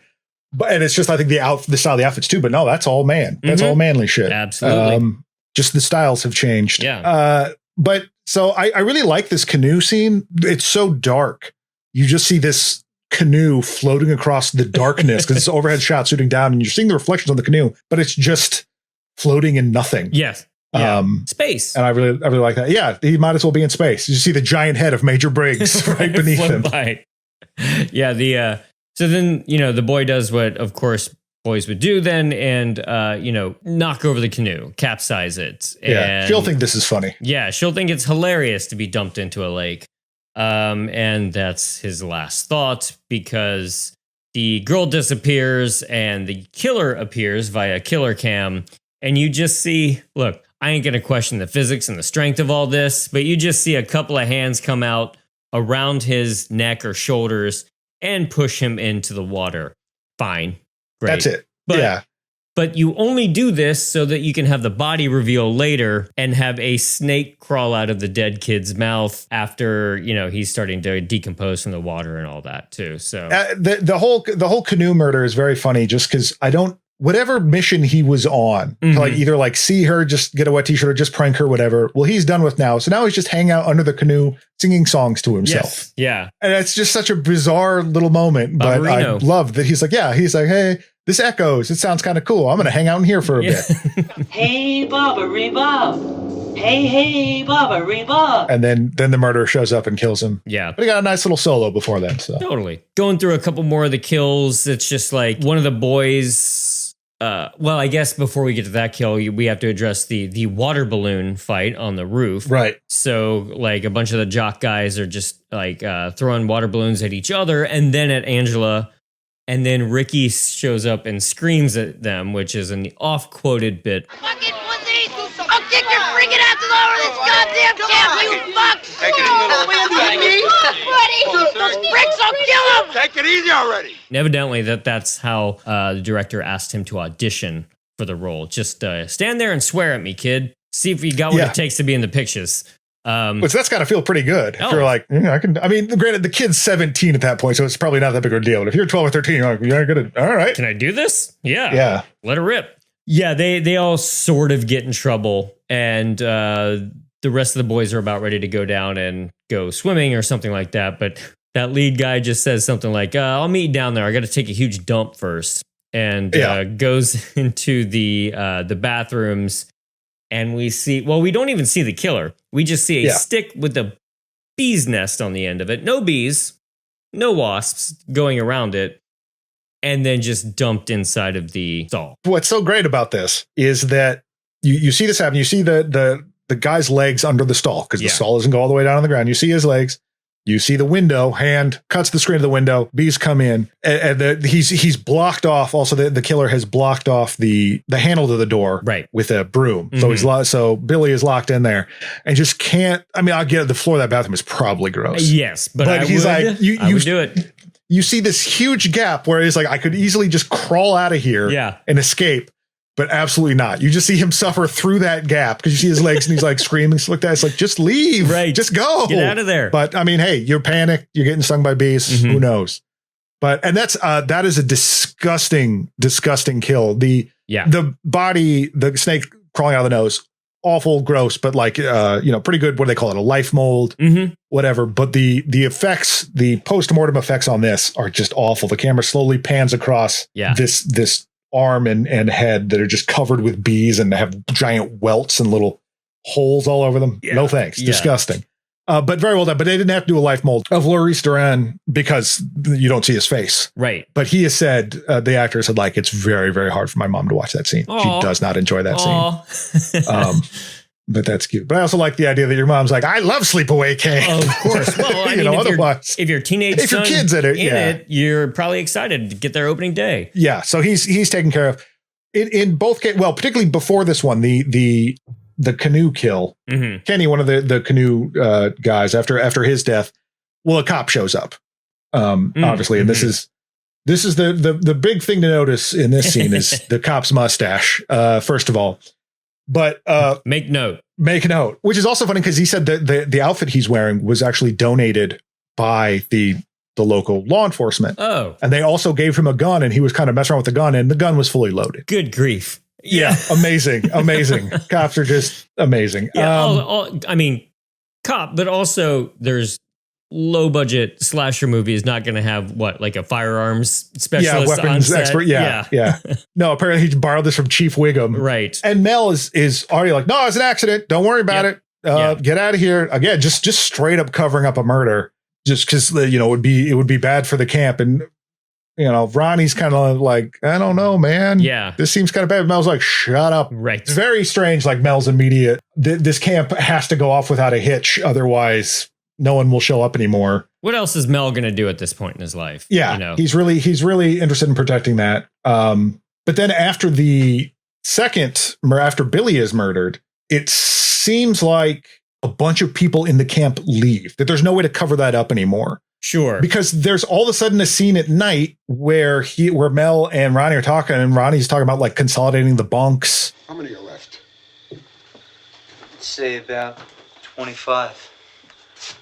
And it's just, I think the style of the outfits too, but no, that's all man. That's all manly shit. Absolutely. Just the styles have changed. Yeah. But so I really like this canoe scene. It's so dark. You just see this canoe floating across the darkness because it's an overhead shot shooting down and you're seeing the reflections on the canoe, but it's just floating in nothing. Yes. Yeah. Space. And I really like that. Yeah, he might as well be in space. You see the giant head of Major Briggs right beneath him. By. Yeah, so then, the boy does what, of course, boys would do then and, knock over the canoe, capsize it. Yeah, she'll think this is funny. Yeah, she'll think it's hilarious to be dumped into a lake. And that's his last thought because the girl disappears and the killer appears via killer cam. And you just see, look, I ain't going to question the physics and the strength of all this, but you just see a couple of hands come out around his neck or shoulders and push him into the water. Fine. Great. That's it. But you only do this so that you can have the body reveal later and have a snake crawl out of the dead kid's mouth after, he's starting to decompose from the water and all that too. So the whole canoe murder is very funny just because whatever mission he was on, to like either like see her, just get a wet t-shirt or just prank her, whatever. Well, he's done with now. So now he's just hanging out under the canoe, singing songs to himself. Yes. Yeah. And it's just such a bizarre little moment, but I love that he's like, hey, this echoes. It sounds kind of cool. I'm going to hang out in here for a bit. Hey, Baba Reba. Hey, Baba Reba. And then the murderer shows up and kills him. Yeah. But he got a nice little solo before that. So totally. Going through a couple more of the kills. It's just like one of the boys. Well, I guess before we get to that kill, we have to address the water balloon fight on the roof. Right. So like a bunch of the jock guys are just like throwing water balloons at each other and then at Angela. And then Ricky shows up and screams at them, which is an off-quoted bit. Fucking pussy! Don't get your freaking asses over this goddamn camp, you fucks! Take it easy. Buddy, those bricks will kill him! Take it easy already. And evidently that's how the director asked him to audition for the role. Just stand there and swear at me, kid. See if you got what it takes to be in the pictures. Which that's got to feel pretty good. If you're like, I can. I mean, granted, the kid's 17 at that point, so it's probably not that big of a deal. But if you're 12 or 13, you're like, you're gonna. All right, can I do this? Yeah, yeah. Let her rip. Yeah, they all sort of get in trouble, and the rest of the boys are about ready to go down and go swimming or something like that. But that lead guy just says something like, "I'll meet you down there. I got to take a huge dump first," and goes into the bathrooms. And we see, well, we don't even see the killer. We just see a stick with a bee's nest on the end of it. No bees, no wasps going around it, and then just dumped inside of the stall. What's so great about this is that you see this happen. You see the guy's legs under the stall because the stall doesn't go all the way down on the ground. You see his legs. You see the window, hand cuts the screen of the window. Bees come in, and he's blocked off. Also, the killer has blocked off the handle to the door, with a broom. So so Billy is locked in there, and just can't. I mean, I get it, the floor of that bathroom is probably gross. Yes, but I he's would, like, you would do it. You see this huge gap where he's like, I could easily just crawl out of here, and escape. But absolutely not. You just see him suffer through that gap because you see his legs and he's like screaming. Stuff like that. It's like, just leave. Right. Just go. Get out of there. But I mean, hey, you're panicked. You're getting stung by bees. Who knows? But, and that is a disgusting, disgusting kill. The body, the snake crawling out of the nose, awful, gross, but like, pretty good. What do they call it? A life mold, whatever. But the effects, the post-mortem effects on this are just awful. The camera slowly pans across this arm and head that are just covered with bees and have giant welts and little holes all over them. No thanks. Disgusting. But very well done. But they didn't have to do a life mold of Maurice Duran because you don't see his face. Right. But he has said, the actor said, like, it's very, very hard for my mom to watch that scene. Aww. She does not enjoy that scene. But that's cute. But I also like the idea that your mom's like, I love Sleepaway Camp. Of course. Well, I mean, if your teenage if your kid's in it, you're probably excited to get their opening day. Yeah. So he's taken care of in both cases. Well, particularly before this one, the canoe kill. Kenny, one of the canoe guys, after his death, well, a cop shows up, obviously, and this is the big thing to notice in this scene is the cop's mustache. First of all. But make note, which is also funny because he said that the outfit he's wearing was actually donated by the local law enforcement. Oh, and they also gave him a gun, and he was kind of messing around with the gun, and the gun was fully loaded. Good grief! Yeah, amazing. Cops are just amazing. Yeah, I mean, cop, but also there's low budget slasher movie is not going to have like a firearms specialist, weapons expert. Yeah. No, apparently he borrowed this from Chief Wiggum. Right. And Mel is already like, no, it's an accident. Don't worry about it. Get out of here. Again, just straight up covering up a murder just because, it would be bad for the camp. And, Ronnie's kind of like, I don't know, man. Yeah. This seems kind of bad. Mel's like, shut up. Right. It's very strange. Like Mel's immediate. This camp has to go off without a hitch. Otherwise, no one will show up anymore. What else is Mel going to do at this point in his life? Yeah, he's really interested in protecting that. But then after after Billy is murdered, it seems like a bunch of people in the camp leave. That there's no way to cover that up anymore. Sure, because there's all of a sudden a scene at night where Mel and Ronnie are talking, and Ronnie's talking about like consolidating the bunks. How many are left? I'd say about 25.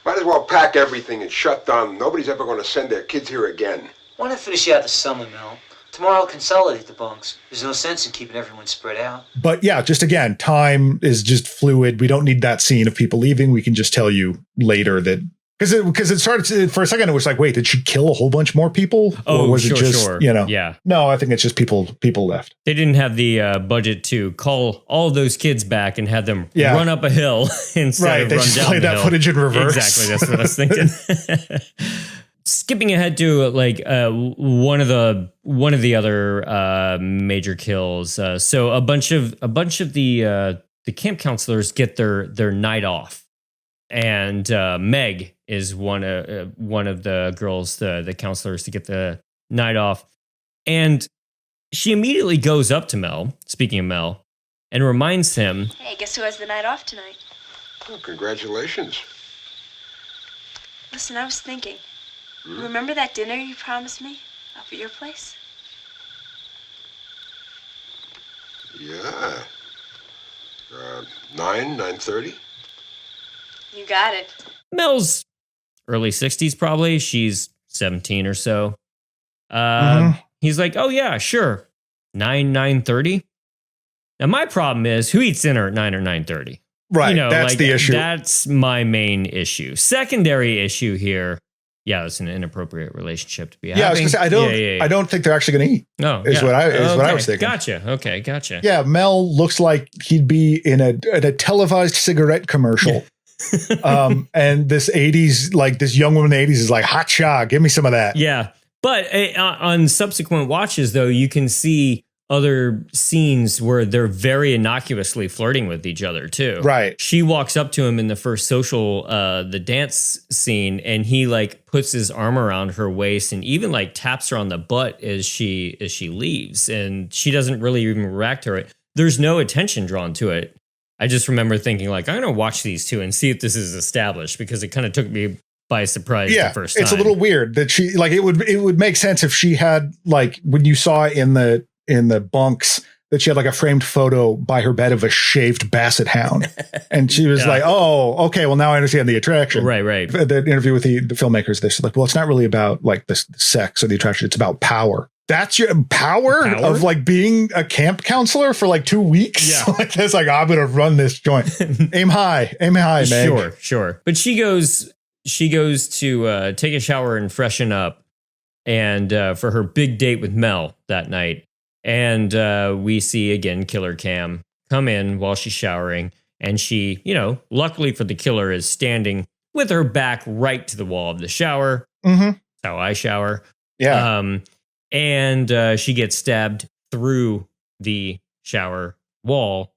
Might as well pack everything and shut down. Nobody's ever going to send their kids here again. Why not finish out the summer, Mel? Tomorrow I'll consolidate the bunks. There's no sense in keeping everyone spread out. But yeah, just again, time is just fluid. We don't need that scene of people leaving. We can just tell you later that because it started to, for a second, it was like, wait, did she kill a whole bunch more people? Or was it just, Yeah. No, I think it's just people left. They didn't have the budget to call all of those kids back and have them run up a hill instead of they run just down played the that hill. footage in reverse. Exactly. That's what I was thinking. Skipping ahead to one of the other major kills. So a bunch of the camp counselors get their night off, and Meg is one of the girls, the counselors, to get the night off, and she immediately goes up to Mel. Speaking of Mel, and reminds him, Hey, guess who has the night off tonight? Oh, congratulations. Listen, I was thinking. Remember that dinner you promised me up at your place? Yeah. 9:30? You got it. Mel's early 60s probably. She's 17 or so. He's like, oh yeah, sure. 9:30. Now my problem is who eats dinner at 9 or 9:30? Right. That's the issue. That's my main issue. Secondary issue here. Yeah, it's an inappropriate relationship to be having. Yeah, I was gonna say I don't think they're actually gonna eat. No, is what I was thinking. Gotcha. Okay, gotcha. Yeah, Mel looks like he'd be in a televised cigarette commercial. And this 80s, like this young woman in the 80s is like, hot shot, give me some of that. Yeah. But on subsequent watches, though, you can see other scenes where they're very innocuously flirting with each other, too. Right. She walks up to him in the first social, the dance scene, and he like puts his arm around her waist and even like taps her on the butt as she leaves. And she doesn't really even react to it. There's no attention drawn to it. I just remember thinking like, I'm going to watch these two and see if this is established, because it kind of took me by surprise the first time. It's a little weird that she like it would make sense if she had like when you saw in the bunks that she had like a framed photo by her bed of a shaved basset hound. And she was like, oh, okay, well now I understand the attraction. Right. The interview with the filmmakers, they're like, well, it's not really about like the sex or the attraction. It's about power. That's your power of like being a camp counselor for like 2 weeks. Yeah. Like that's like, I'm going to run this joint. Aim high, Meg. Sure. But she goes to take a shower and freshen up, and for her big date with Mel that night. And we see again Killer Cam come in while she's showering, and she, luckily for the killer, is standing with her back right to the wall of the shower. Mm-hmm. That's how I shower. Yeah. And she gets stabbed through the shower wall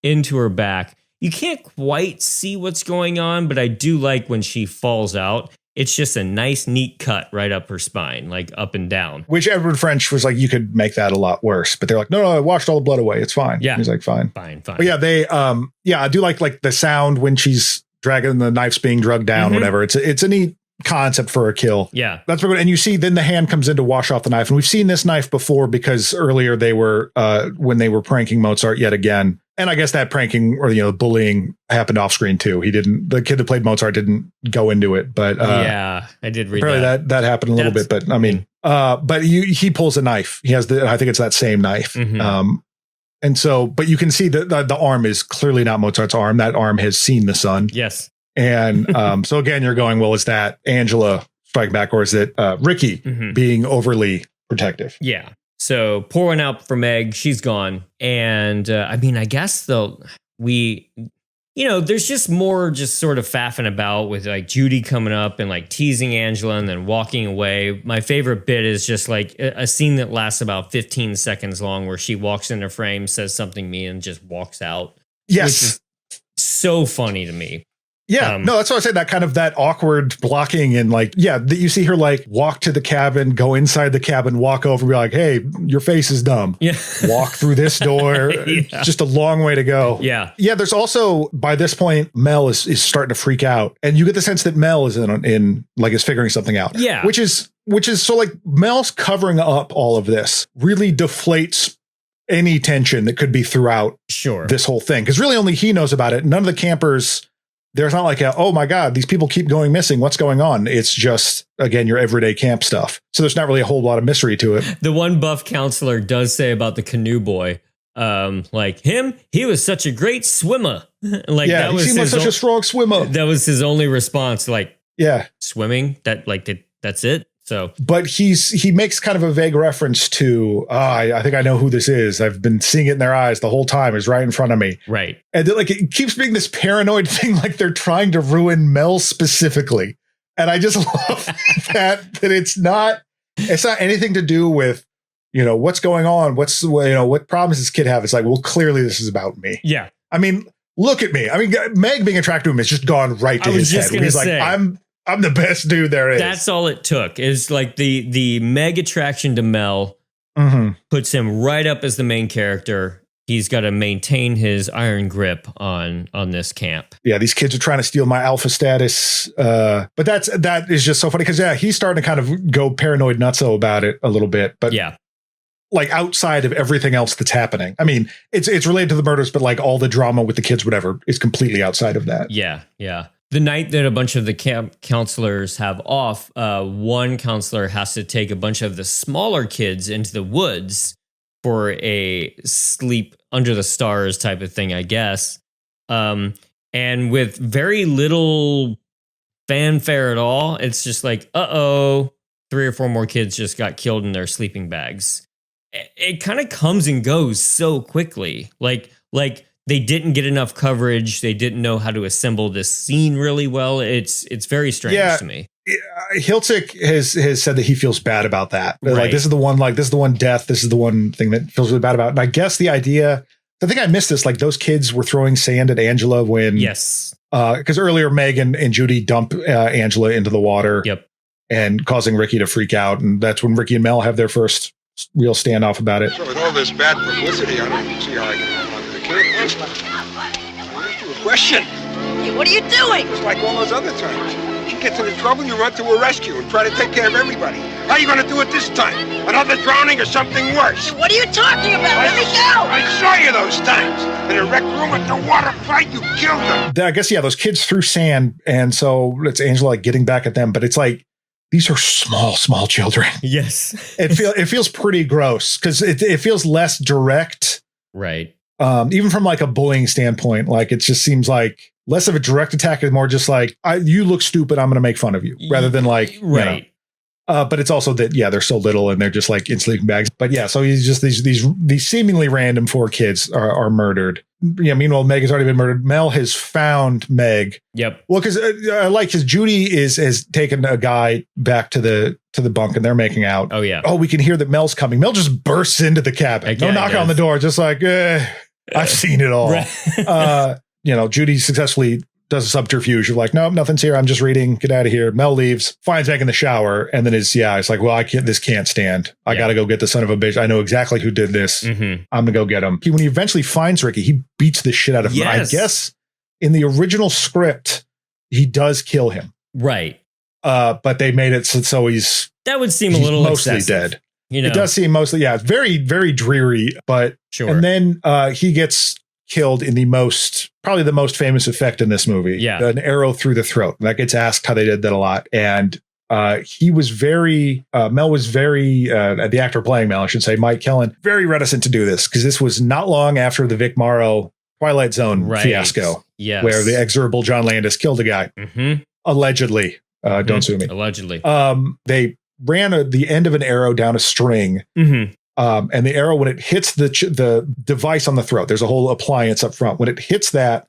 into her back. You can't quite see what's going on, but I do like when she falls out. It's just a nice, neat cut right up her spine, like up and down. Which Edward French was like, you could make that a lot worse. But they're like, no, I washed all the blood away. It's fine. Yeah. He's like, fine. But yeah, they, I do like the sound when she's dragging the knife's being drugged down, whatever. It's a neat concept for a kill. Yeah. That's what, and you see then the hand comes in to wash off the knife. And we've seen this knife before because earlier they were, when they were pranking Mozart yet again. And I guess that pranking or, bullying happened off screen too. The kid that played Mozart didn't go into it, but yeah, I did read apparently that happened a little bit, but I mean, but he pulls a knife. He has I think it's that same knife. And so, but you can see that the arm is clearly not Mozart's arm. That arm has seen the sun. Yes. And so again, you're going, well, is that Angela striking back, or is it Ricky being overly protective? Yeah. So pour one out for Meg. She's gone. And I mean, I guess though there's just more just sort of faffing about with like Judy coming up and like teasing Angela and then walking away. My favorite bit is just like a scene that lasts about 15 seconds long where she walks into frame, says something mean, and just walks out. Yes. Which is so funny to me. Yeah, no, that's what I say. That kind of that awkward blocking and like, that you see her like walk to the cabin, go inside the cabin, walk over, be like, hey, your face is dumb. Yeah. Walk through this door. Just a long way to go. Yeah. Yeah. There's also, by this point, Mel is starting to freak out. And you get the sense that Mel is is figuring something out. Yeah. Which is so like Mel's covering up all of this really deflates any tension that could be throughout this whole thing. Because really only he knows about it. None of the campers. There's not like, oh my God, these people keep going missing. What's going on? It's just, again, your everyday camp stuff. So there's not really a whole lot of mystery to it. The one buff counselor does say about the canoe boy, like him, he was such a great swimmer. Like that was he seemed like such a strong swimmer. That was his only response. Like, swimming, that's it. So, but he makes kind of a vague reference to, I think I know who this is. I've been seeing it in their eyes the whole time. It's right in front of me. Right. And like, it keeps being this paranoid thing. Like they're trying to ruin Mel specifically. And I just love that it's not anything to do with, what's going on. What problems does this kid have? It's like, well, clearly this is about me. Yeah. I mean, look at me. I mean, Meg being attracted to him has just gone right to his head. He's like, I'm the best dude there is. That's all it took is like the Meg attraction to Mel puts him right up as the main character. he's got to maintain his iron grip on this camp. Yeah, these kids are trying to steal my alpha status. But that is just so funny because he's starting to kind of go paranoid nutso about it a little bit. But yeah, like outside of everything else that's happening. I mean, it's related to the murders, but like all the drama with the kids, whatever, is completely outside of that. Yeah, yeah. The night that a bunch of the camp counselors have off, one counselor has to take a bunch of the smaller kids into the woods for a sleep under the stars type of thing, I guess. And with very little fanfare at all, it's just like, 3 or 4 more kids just got killed in their sleeping bags. It kind of comes and goes so quickly. Like they didn't get enough coverage. They didn't know how to assemble this scene really well. It's very strange to me. Hiltzik has said that he feels bad about that. Right. Like this is the one death. This is the one thing that feels really bad about it. And I guess the idea, I think I missed this. Like those kids were throwing sand at Angela when because earlier Meg and Judy dump Angela into the water. Yep. And causing Ricky to freak out, and that's when Ricky and Mel have their first real standoff about it. So with all this bad publicity, I don't see how I can hold on to the kid. Angela, I asked you a question. Hey, what are you doing? Just like all those other times. She gets into trouble, you run to her rescue and try to take care of everybody. How are you going to do it this time? Another drowning or something worse? Hey, what are you talking about? Let me go! I saw you those times. In a rec room at the water fight, you killed them. I guess, those kids threw sand, and so it's Angela like getting back at them, but it's like, these are small children. Yes. It feels pretty gross because it feels less direct. Right. Even from like a bullying standpoint, like it just seems like less of a direct attack and more just like, you look stupid, I'm going to make fun of you, rather than like, right. But it's also that, they're so little and they're just like in sleeping bags. But so he's just these seemingly random 4 kids are murdered. Meanwhile, Meg has already been murdered. Mel has found Meg. Yep. Well, because I like because Judy has taken a guy back to the bunk and they're making out. Oh, yeah. Oh, we can hear that Mel's coming. Mel just bursts into the cabin. No knock on the door. Just like, I've seen it all. Right. Judy successfully does a subterfuge of like, no, nothing's here. I'm just reading. Get out of here. Mel leaves, finds Meg in the shower, and then it's like, well, this can't stand. I got to go get the son of a bitch. I know exactly who did this. Mm-hmm. I'm gonna go get him. When he eventually finds Ricky, he beats the shit out of him. I guess in the original script, he does kill him. Right. But they made it so that would seem a little mostly excessive. Dead. It does seem mostly, it's very, very dreary, but sure. And then he gets killed in probably the most famous effect in this movie. Yeah. An arrow through the throat. That gets asked how they did that a lot. And he was Mel was the actor playing Mel, I should say, Mike Kellen, very reticent to do this because this was not long after the Vic Morrow Twilight Zone fiasco. Yes. Where the exorable John Landis killed a guy. Mm-hmm. Allegedly. Don't sue me. Allegedly. They ran the end of an arrow down a string. Mm-hmm. And the arrow, when it hits the device on the throat, there's a whole appliance up front. When it hits that,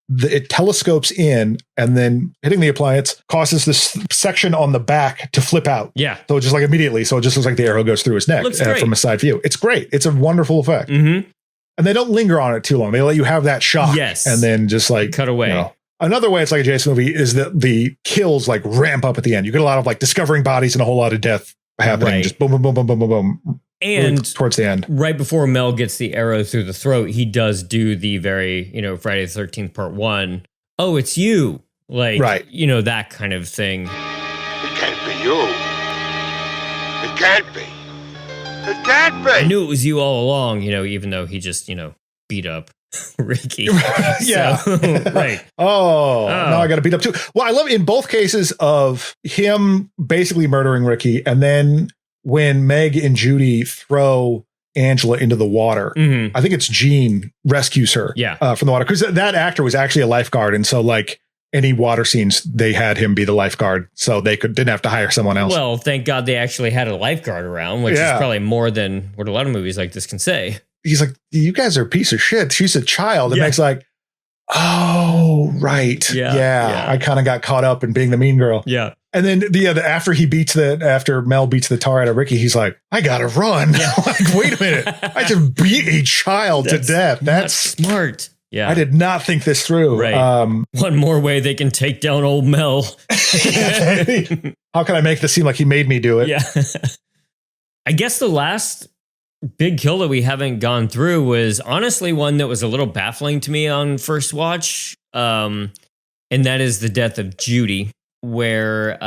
it telescopes in, and then hitting the appliance causes this section on the back to flip out. Yeah. So just like immediately, so it just looks like the arrow goes through his neck from a side view. It's great. It's a wonderful effect. Mm-hmm. And they don't linger on it too long. They let you have that shock. Yes. And then just like cut away. Another way it's like a Jason movie is that the kills like ramp up at the end. You get a lot of like discovering bodies and a whole lot of death happening. Right. Just boom, boom, boom, boom, boom, boom, boom. And really towards the end, right before Mel gets the arrow through the throat, he does do the very, Friday the 13th part 1. Oh, it's you. Like, right. That kind of thing. It can't be you. It can't be. It can't be. I knew it was you all along, even though he just, beat up Ricky. Yeah. So, right. Oh, now I got to beat up too. Well, I love in both cases of him basically murdering Ricky, and then when Meg and Judy throw Angela into the water, I think it's Jean rescues her from the water, because that actor was actually a lifeguard. And so like any water scenes, they had him be the lifeguard, so they didn't have to hire someone else. Well, thank God they actually had a lifeguard around, which is probably more than what a lot of movies like this can say. He's like, you guys are a piece of shit. She's a child. And Meg's like, oh, right. Yeah. I kind of got caught up in being the mean girl. Yeah. And then after Mel beats the tar out of Ricky, he's like, I gotta run. Like, wait a minute. I just beat a child to death. That's smart. Yeah. I did not think this through. Right. One more way they can take down old Mel. How can I make this seem like he made me do it? Yeah. I guess the last big kill that we haven't gone through was honestly one that was a little baffling to me on first watch. And that is the death of Judy, where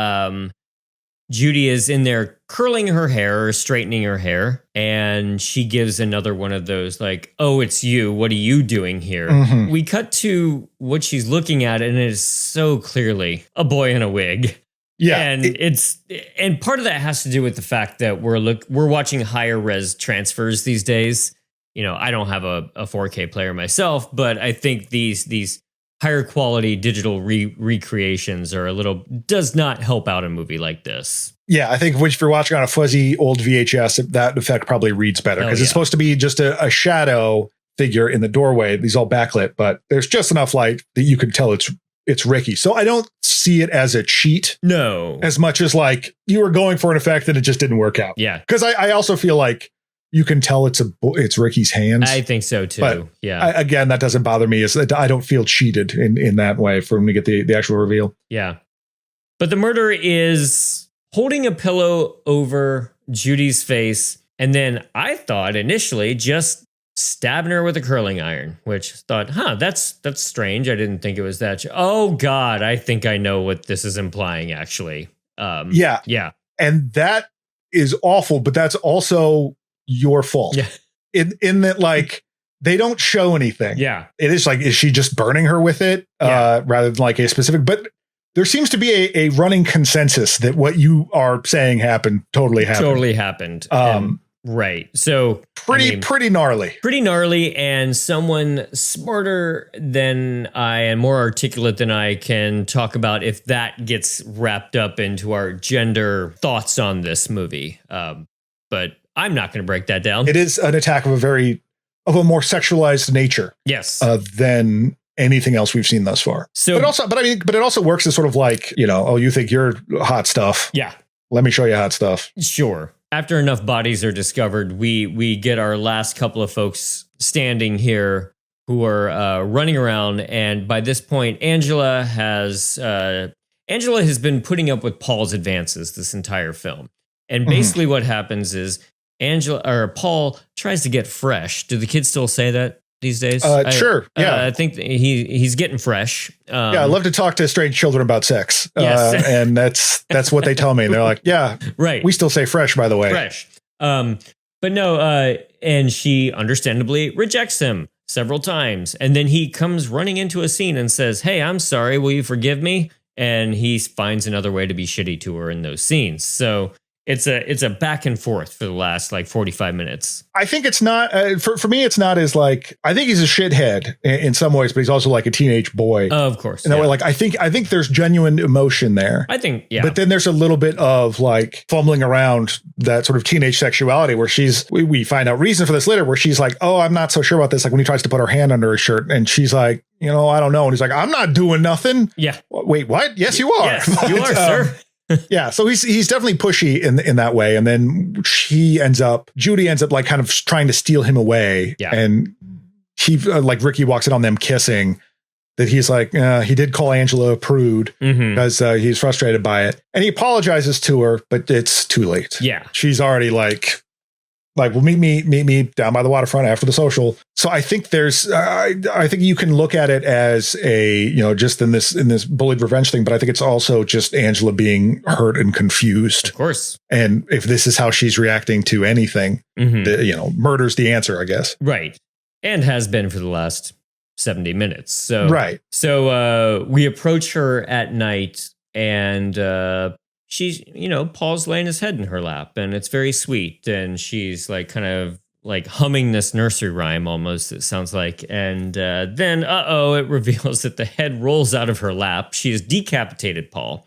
Judy is in there curling her hair or straightening her hair. And she gives another one of those like, oh, it's you. What are you doing here? Mhm. We cut to what she's looking at, and it is so clearly a boy in a wig. Yeah. And part of that has to do with the fact that we're watching higher res transfers these days. You know, I don't have a 4K player myself, but I think these higher quality digital recreations does not help out a movie like this. Yeah, I think if you're watching on a fuzzy old VHS, that effect probably reads better because it's supposed to be just a shadow figure in the doorway. These all backlit, but there's just enough light that you can tell it's Ricky. So I don't see it as a cheat. No. As much as like you were going for an effect and it just didn't work out. Yeah. Because I also feel like you can tell it's Ricky's hands. I think so too. But yeah. Again, that doesn't bother me. I don't feel cheated in that way for him to get the actual reveal. Yeah. But the murder is holding a pillow over Judy's face. And then I thought initially just stabbing her with a curling iron, which thought, that's strange. I didn't think it was that. Oh God, I think I know what this is implying actually. Yeah. And that is awful, but that's also your fault. Yeah. In that, like, they don't show anything. Yeah. It is like, is she just burning her with it? Rather than like a specific, but there seems to be a running consensus that what you are saying totally happened. Right. So pretty gnarly. Pretty gnarly, and someone smarter than I and more articulate than I can talk about if that gets wrapped up into our gender thoughts on this movie. But I'm not going to break that down. It is an attack of a more sexualized nature. Yes. Than anything else we've seen thus far. So, but it also works as sort of like, oh, you think you're hot stuff. Yeah. Let me show you hot stuff. Sure. After enough bodies are discovered, we get our last couple of folks standing here who are running around. And by this point, Angela has been putting up with Paul's advances this entire film. And basically what happens is Paul tries to get fresh. Do the kids still say that these days? Sure. Yeah. I think he's getting fresh. I love to talk to strange children about sex. Yes. And that's what they tell me. They're like, yeah, right. We still say fresh, by the way. Fresh. But no, and she understandably rejects him several times. And then he comes running into a scene and says, hey, I'm sorry. Will you forgive me? And he finds another way to be shitty to her in those scenes. So it's a back and forth for the last like 45 minutes. I think it's not for me. It's not as like, I think he's a shithead in some ways, but he's also like a teenage boy. Of course. In that way, like I think there's genuine emotion there. I think, yeah. But then there's a little bit of like fumbling around that sort of teenage sexuality where we find out reason for this later where she's like, oh, I'm not so sure about this. Like when he tries to put her hand under his shirt and she's like, I don't know. And he's like, I'm not doing nothing. Yeah. Wait, what? Yes, you are. Yes, you are, sir. Yeah, so he's definitely pushy in that way, and then Judy ends up like kind of trying to steal him away, and he like Ricky walks in on them kissing. That he's like he did call Angela a prude because he's frustrated by it, and he apologizes to her, but it's too late. Yeah, she's already like, well, meet me down by the waterfront after the social. So I think I think you can look at it as a, just in this bullied revenge thing, but I think it's also just Angela being hurt and confused. Of course. And if this is how she's reacting to anything, murder's the answer, I guess. Right. And has been for the last 70 minutes. So, right. So we approach her at night and, she's, Paul's laying his head in her lap and it's very sweet. And she's like kind of like humming this nursery rhyme almost, it sounds like. And then, it reveals that the head rolls out of her lap. She has decapitated Paul.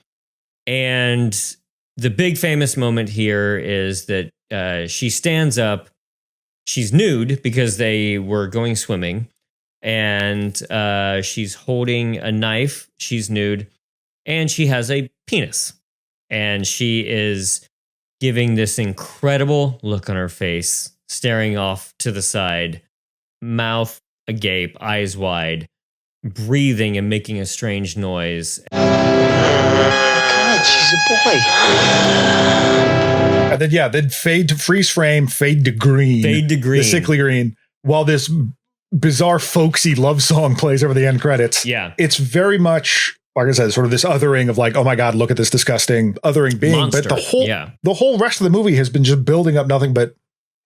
And the big famous moment here is that she stands up. She's nude because they were going swimming. And she's holding a knife. She's nude. And she has a penis. And she is giving this incredible look on her face, staring off to the side, mouth agape, eyes wide, breathing and making a strange noise. God, she's a boy. And then fade to freeze frame, fade to green. The sickly green. While this bizarre folksy love song plays over the end credits. Yeah. It's very much, like I said, sort of this othering of like, oh my God, look at this disgusting othering being. Monster. But the whole rest of the movie has been just building up nothing but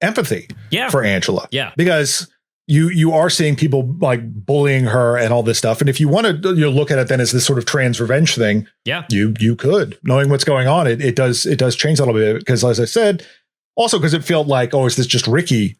empathy for Angela. Yeah. Because you are seeing people like bullying her and all this stuff. And if you want to look at it then as this sort of trans revenge thing, you could. Knowing what's going on, it does change a little bit. Because as I said, also because it felt like, oh, is this just Ricky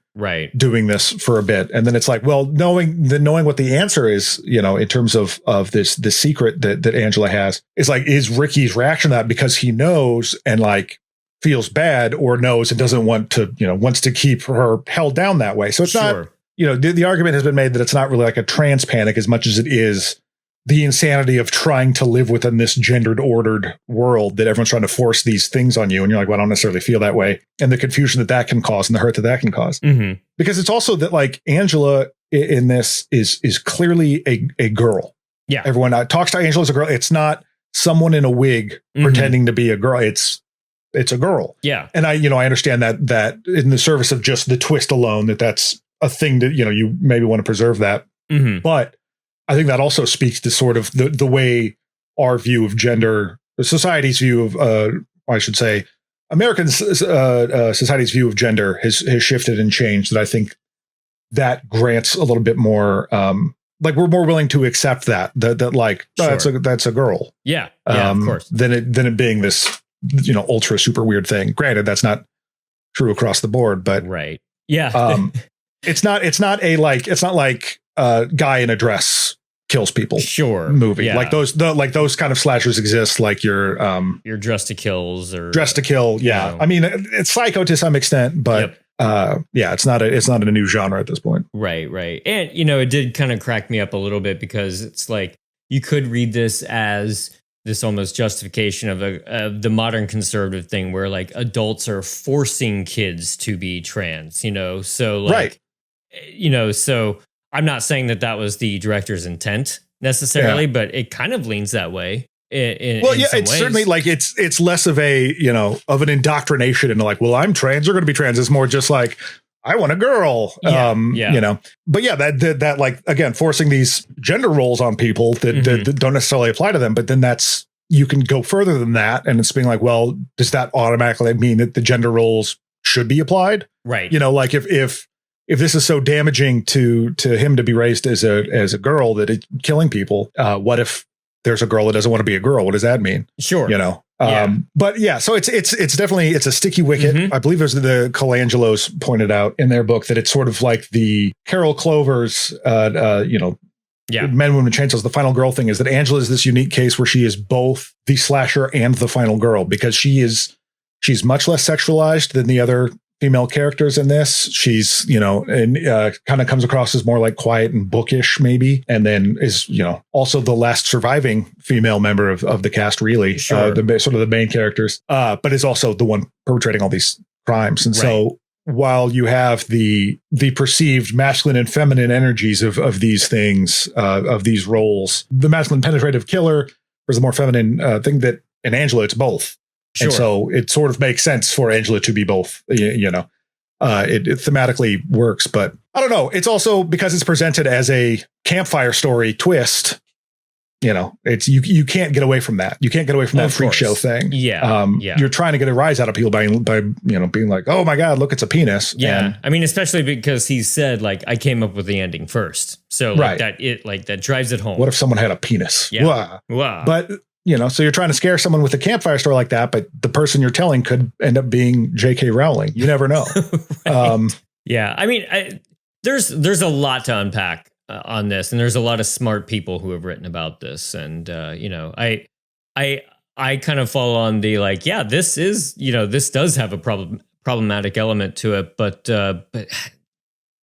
doing this for a bit? And then it's like, well, knowing what the answer is, in terms of this secret that Angela has, is like, is Ricky's reaction to that because he knows and like feels bad, or knows and doesn't want to, wants to keep her held down that way. So it's not, the argument has been made that it's not really like a trans panic as much as it is the insanity of trying to live within this gendered ordered world that everyone's trying to force these things on you. And you're like, well, I don't necessarily feel that way. And the confusion that can cause and the hurt that can cause. Mm-hmm. Because it's also that like Angela in this is clearly a girl. Yeah. Everyone talks to Angela as a girl. It's not someone in a wig pretending to be a girl. It's a girl. Yeah. And I understand that in the service of just the twist alone, that's a thing that, you maybe want to preserve that. Mm-hmm. But I think that also speaks to sort of the way our view of gender, society's view of, I should say, American society's view of gender has shifted and changed. That I think that grants a little bit more, like we're more willing to accept that like, that's a girl. Yeah. Yeah, of course. Than it being this, ultra super weird thing. Granted, that's not true across the board, but right. Yeah. It's not like a guy in a dress kills people movie. Yeah. Like those kind of slashers exist, like your Dressed to Kills or Dressed to Kill. Yeah. I mean, it's psycho to some extent, but it's not a new genre at this point. Right. And it did kind of crack me up a little bit because it's like you could read this as this almost justification of the modern conservative thing where like adults are forcing kids to be trans, so like, so I'm not saying that was the director's intent necessarily, but it kind of leans that way. It's certainly like it's less of of an indoctrination into like, well, I'm trans, you're going to be trans. It's more just like, I want a girl. But that like, again, forcing these gender roles on people that don't necessarily apply to them. But then you can go further than that. And it's being like, well, does that automatically mean that the gender roles should be applied? Right. Like if this is so damaging to him to be raised as a girl that it's killing people, what if there's a girl that doesn't want to be a girl? What does that mean? Sure. But yeah, so it's definitely, it's a sticky wicket. I believe there's the Colangelos pointed out in their book that it's sort of like the Carol Clover's, Men, Women, Chainsaws. The final girl thing is that Angela is this unique case where she is both the slasher and the final girl because she's much less sexualized than the other female characters in this. She's, and kind of comes across as more like quiet and bookish maybe. And then is, also the last surviving female member of the cast, really. Sure. Sort of the main characters, but is also the one perpetrating all these crimes. And so while you have the perceived masculine and feminine energies of these things, of these roles, the masculine penetrative killer is the more feminine thing that in Angela, it's both. Sure. And so it sort of makes sense for Angela to be both, it thematically works, but I don't know. It's also because it's presented as a campfire story twist, it's, you can't get away from that. You can't get away from that freak show thing. Yeah. You're trying to get a rise out of people by being like, oh my God, look, it's a penis. Yeah. And, I mean, especially because he said like, I came up with the ending first. So like that drives it home. What if someone had a penis? Yeah. Wow. But so you're trying to scare someone with a campfire story like that, but the person you're telling could end up being J.K. Rowling. You never know. Yeah. I mean, there's a lot to unpack on this, and there's a lot of smart people who have written about this. And, I kind of fall on the, like, yeah, this is, this does have a problematic element to it, but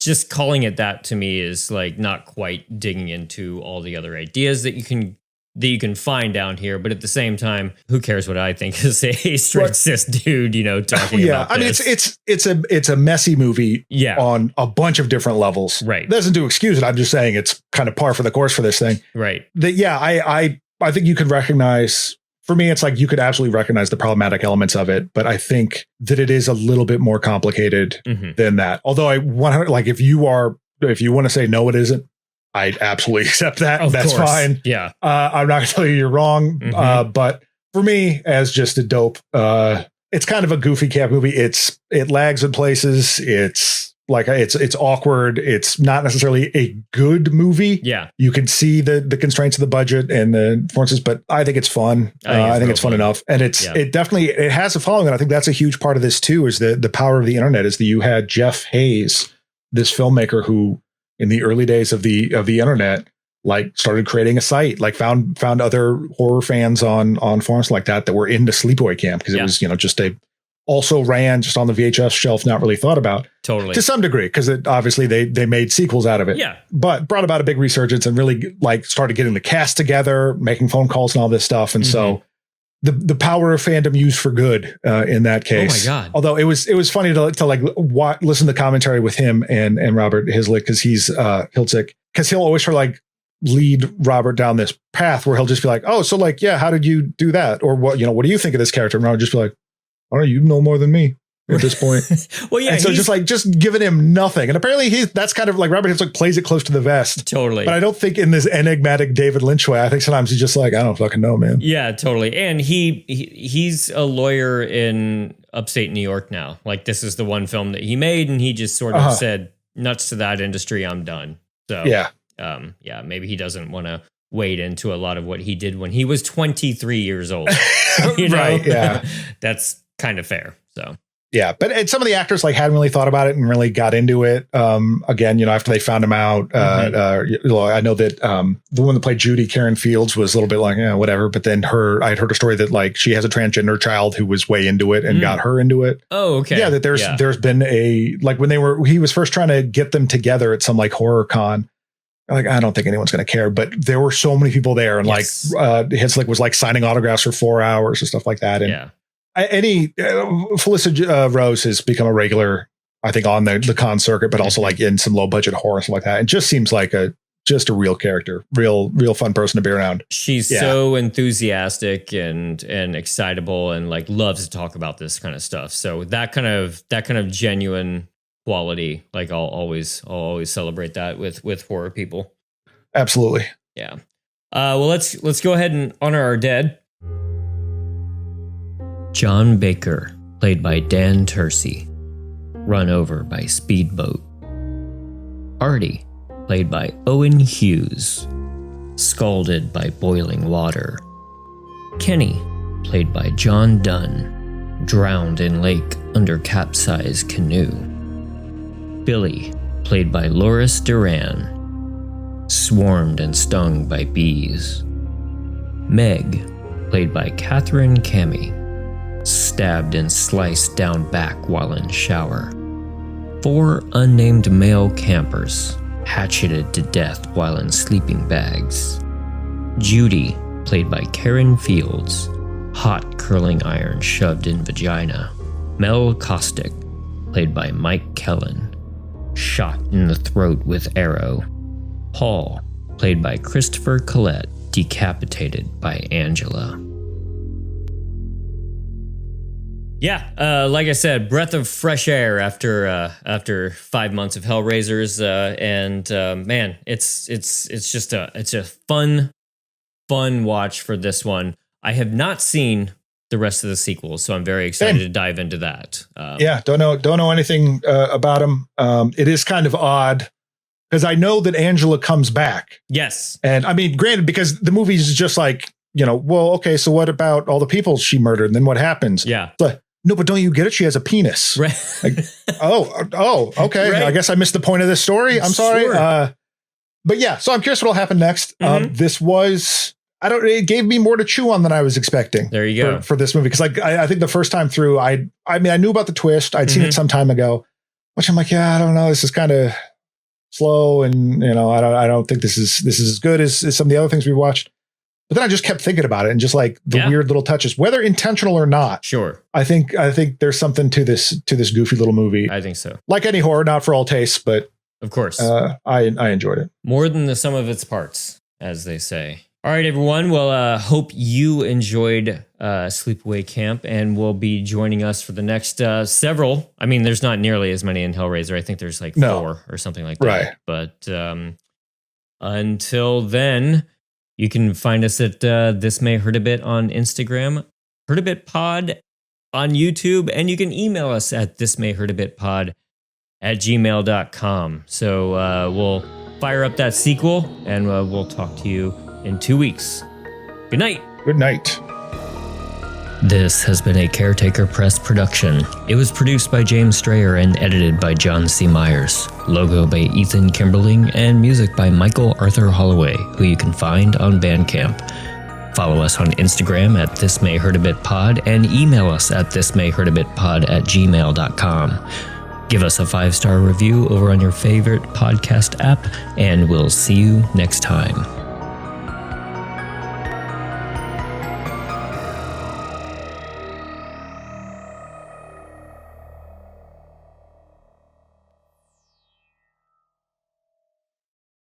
just calling it that to me is like not quite digging into all the other ideas that you can find down here. But at the same time, who cares what I think as a straight cis dude, talking about this. I mean, it's a messy movie on a bunch of different levels. Right. It doesn't do excuse it. I'm just saying it's kind of par for the course for this thing. Right. I think you can recognize for me, it's like you could absolutely recognize the problematic elements of it, but I think that it is a little bit more complicated than that. Although I want to, like, if you want to say no, it isn't, I absolutely accept that. That's fine. Yeah. I'm not going to tell you you're wrong. But for me, as just a dope, it's kind of a goofy camp movie. It lags in places. It's awkward. It's not necessarily a good movie. Yeah. You can see the constraints of the budget and the performances, but I think it's fun. I think it's fun enough. And it has a following. And I think that's a huge part of this too, is the power of the internet, is that you had Jeff Hayes, this filmmaker who in the early days of the internet, like started creating a site, like found other horror fans on forums like that were into Sleepaway Camp, because it was, just also ran just on the VHS shelf, not really thought about totally to some degree, because obviously they made sequels out of it. Yeah. But brought about a big resurgence and really like started getting the cast together, making phone calls and all this stuff. And so the power of fandom used for good in that case. Oh my God. Although it was funny to like listen to the commentary with him and Robert Hislick, because he's Hiltzik, because he'll always sort of like lead Robert down this path where he'll just be like, oh, so like, yeah, how did you do that? Or what do you think of this character? And I'll just be like, oh, you know more than me at this point. Well, yeah. And so just giving him nothing. And apparently that's kind of like Robert Hitchcock plays it close to the vest. Totally. But I don't think in this enigmatic David Lynch way. I think sometimes he's just like, I don't fucking know, man. Yeah, totally. And he's a lawyer in upstate New York now. Like, this is the one film that he made, and he just sort of said, nuts to that industry, I'm done. So yeah. Maybe he doesn't want to wade into a lot of what he did when he was 23 years old. Right. Yeah. That's kind of fair. So yeah, but some of the actors like hadn't really thought about it and really got into it. Again, after they found him out, I know that the one that played Judy, Karen Fields, was a little bit like, yeah, whatever. But then I'd heard a story that like she has a transgender child who was way into it and got her into it. Oh, okay. Yeah, that there's been a, like when he was first trying to get them together at some like horror con. Like, I don't think anyone's going to care, but there were so many people there, and like Hitchcock was like signing autographs for 4 hours and stuff like that. And Felissa Rose has become a regular, I think, on the con circuit, but also like in some low budget horror and stuff like that. And just seems like just a real character, real fun person to be around. She's so enthusiastic and excitable, and like loves to talk about this kind of stuff. So that kind of genuine quality, like I'll always celebrate that with horror people. Absolutely. Yeah. Well, let's go ahead and honor our dead. John Baker, played by Dan Tercy, run over by speedboat. Artie, played by Owen Hughes, scalded by boiling water. Kenny, played by John Dunn, drowned in lake under capsized canoe. Billy, played by Loris Duran, swarmed and stung by bees. Meg, played by Catherine Cammie, stabbed and sliced down back while in shower. 4 unnamed male campers, hatcheted to death while in sleeping bags. Judy, played by Karen Fields, hot curling iron shoved in vagina. Mel Caustic, played by Mike Kellen, shot in the throat with arrow. Paul, played by Christopher Collette, decapitated by Angela. Yeah, like I said, breath of fresh air after 5 months of Hellraisers, and man, it's just a fun watch for this one. I have not seen the rest of the sequels, so I'm very excited to dive into that. Don't know anything about him. It is kind of odd because I know that Angela comes back. Yes, and I mean, granted, because the movie's just like, well, okay, so what about all the people she murdered, and then what happens? Yeah, but no, but don't you get it? She has a penis. Right. Like, oh, okay. Right. I guess I missed the point of this story. I'm sorry. Sure. But yeah, so I'm curious what'll happen next. This was, it gave me more to chew on than I was expecting. There you go. For this movie. Because like, I think the first time through, I knew about the twist. I'd seen it some time ago, which I'm like, yeah, I don't know. This is kind of slow. And I don't think this is as good as some of the other things we've watched. But then I just kept thinking about it and just like the weird little touches, whether intentional or not. Sure. I think there's something to this goofy little movie. I think so. Like any horror, not for all tastes, but of course, I enjoyed it more than the sum of its parts, as they say. All right, everyone. Well, hope you enjoyed Sleepaway Camp, and will be joining us for the next several. I mean, there's not nearly as many in Hellraiser. I think there's like 4 or something like that. Right. But until then, you can find us at This May Hurt a Bit on Instagram, Hurt a Bit Pod on YouTube, and you can email us at thismayhurtabitpod@gmail.com. So we'll fire up that sequel, and we'll talk to you in 2 weeks. Good night. Good night. This has been a Caretaker Press production. It was produced by James Strayer and edited by John C. Myers. Logo by Ethan Kimberling and music by Michael Arthur Holloway, who you can find on Bandcamp. Follow us on Instagram at thismayhurtabitpod and email us at thismayhurtabitpod@gmail.com. Give us a 5-star review over on your favorite podcast app, and we'll see you next time.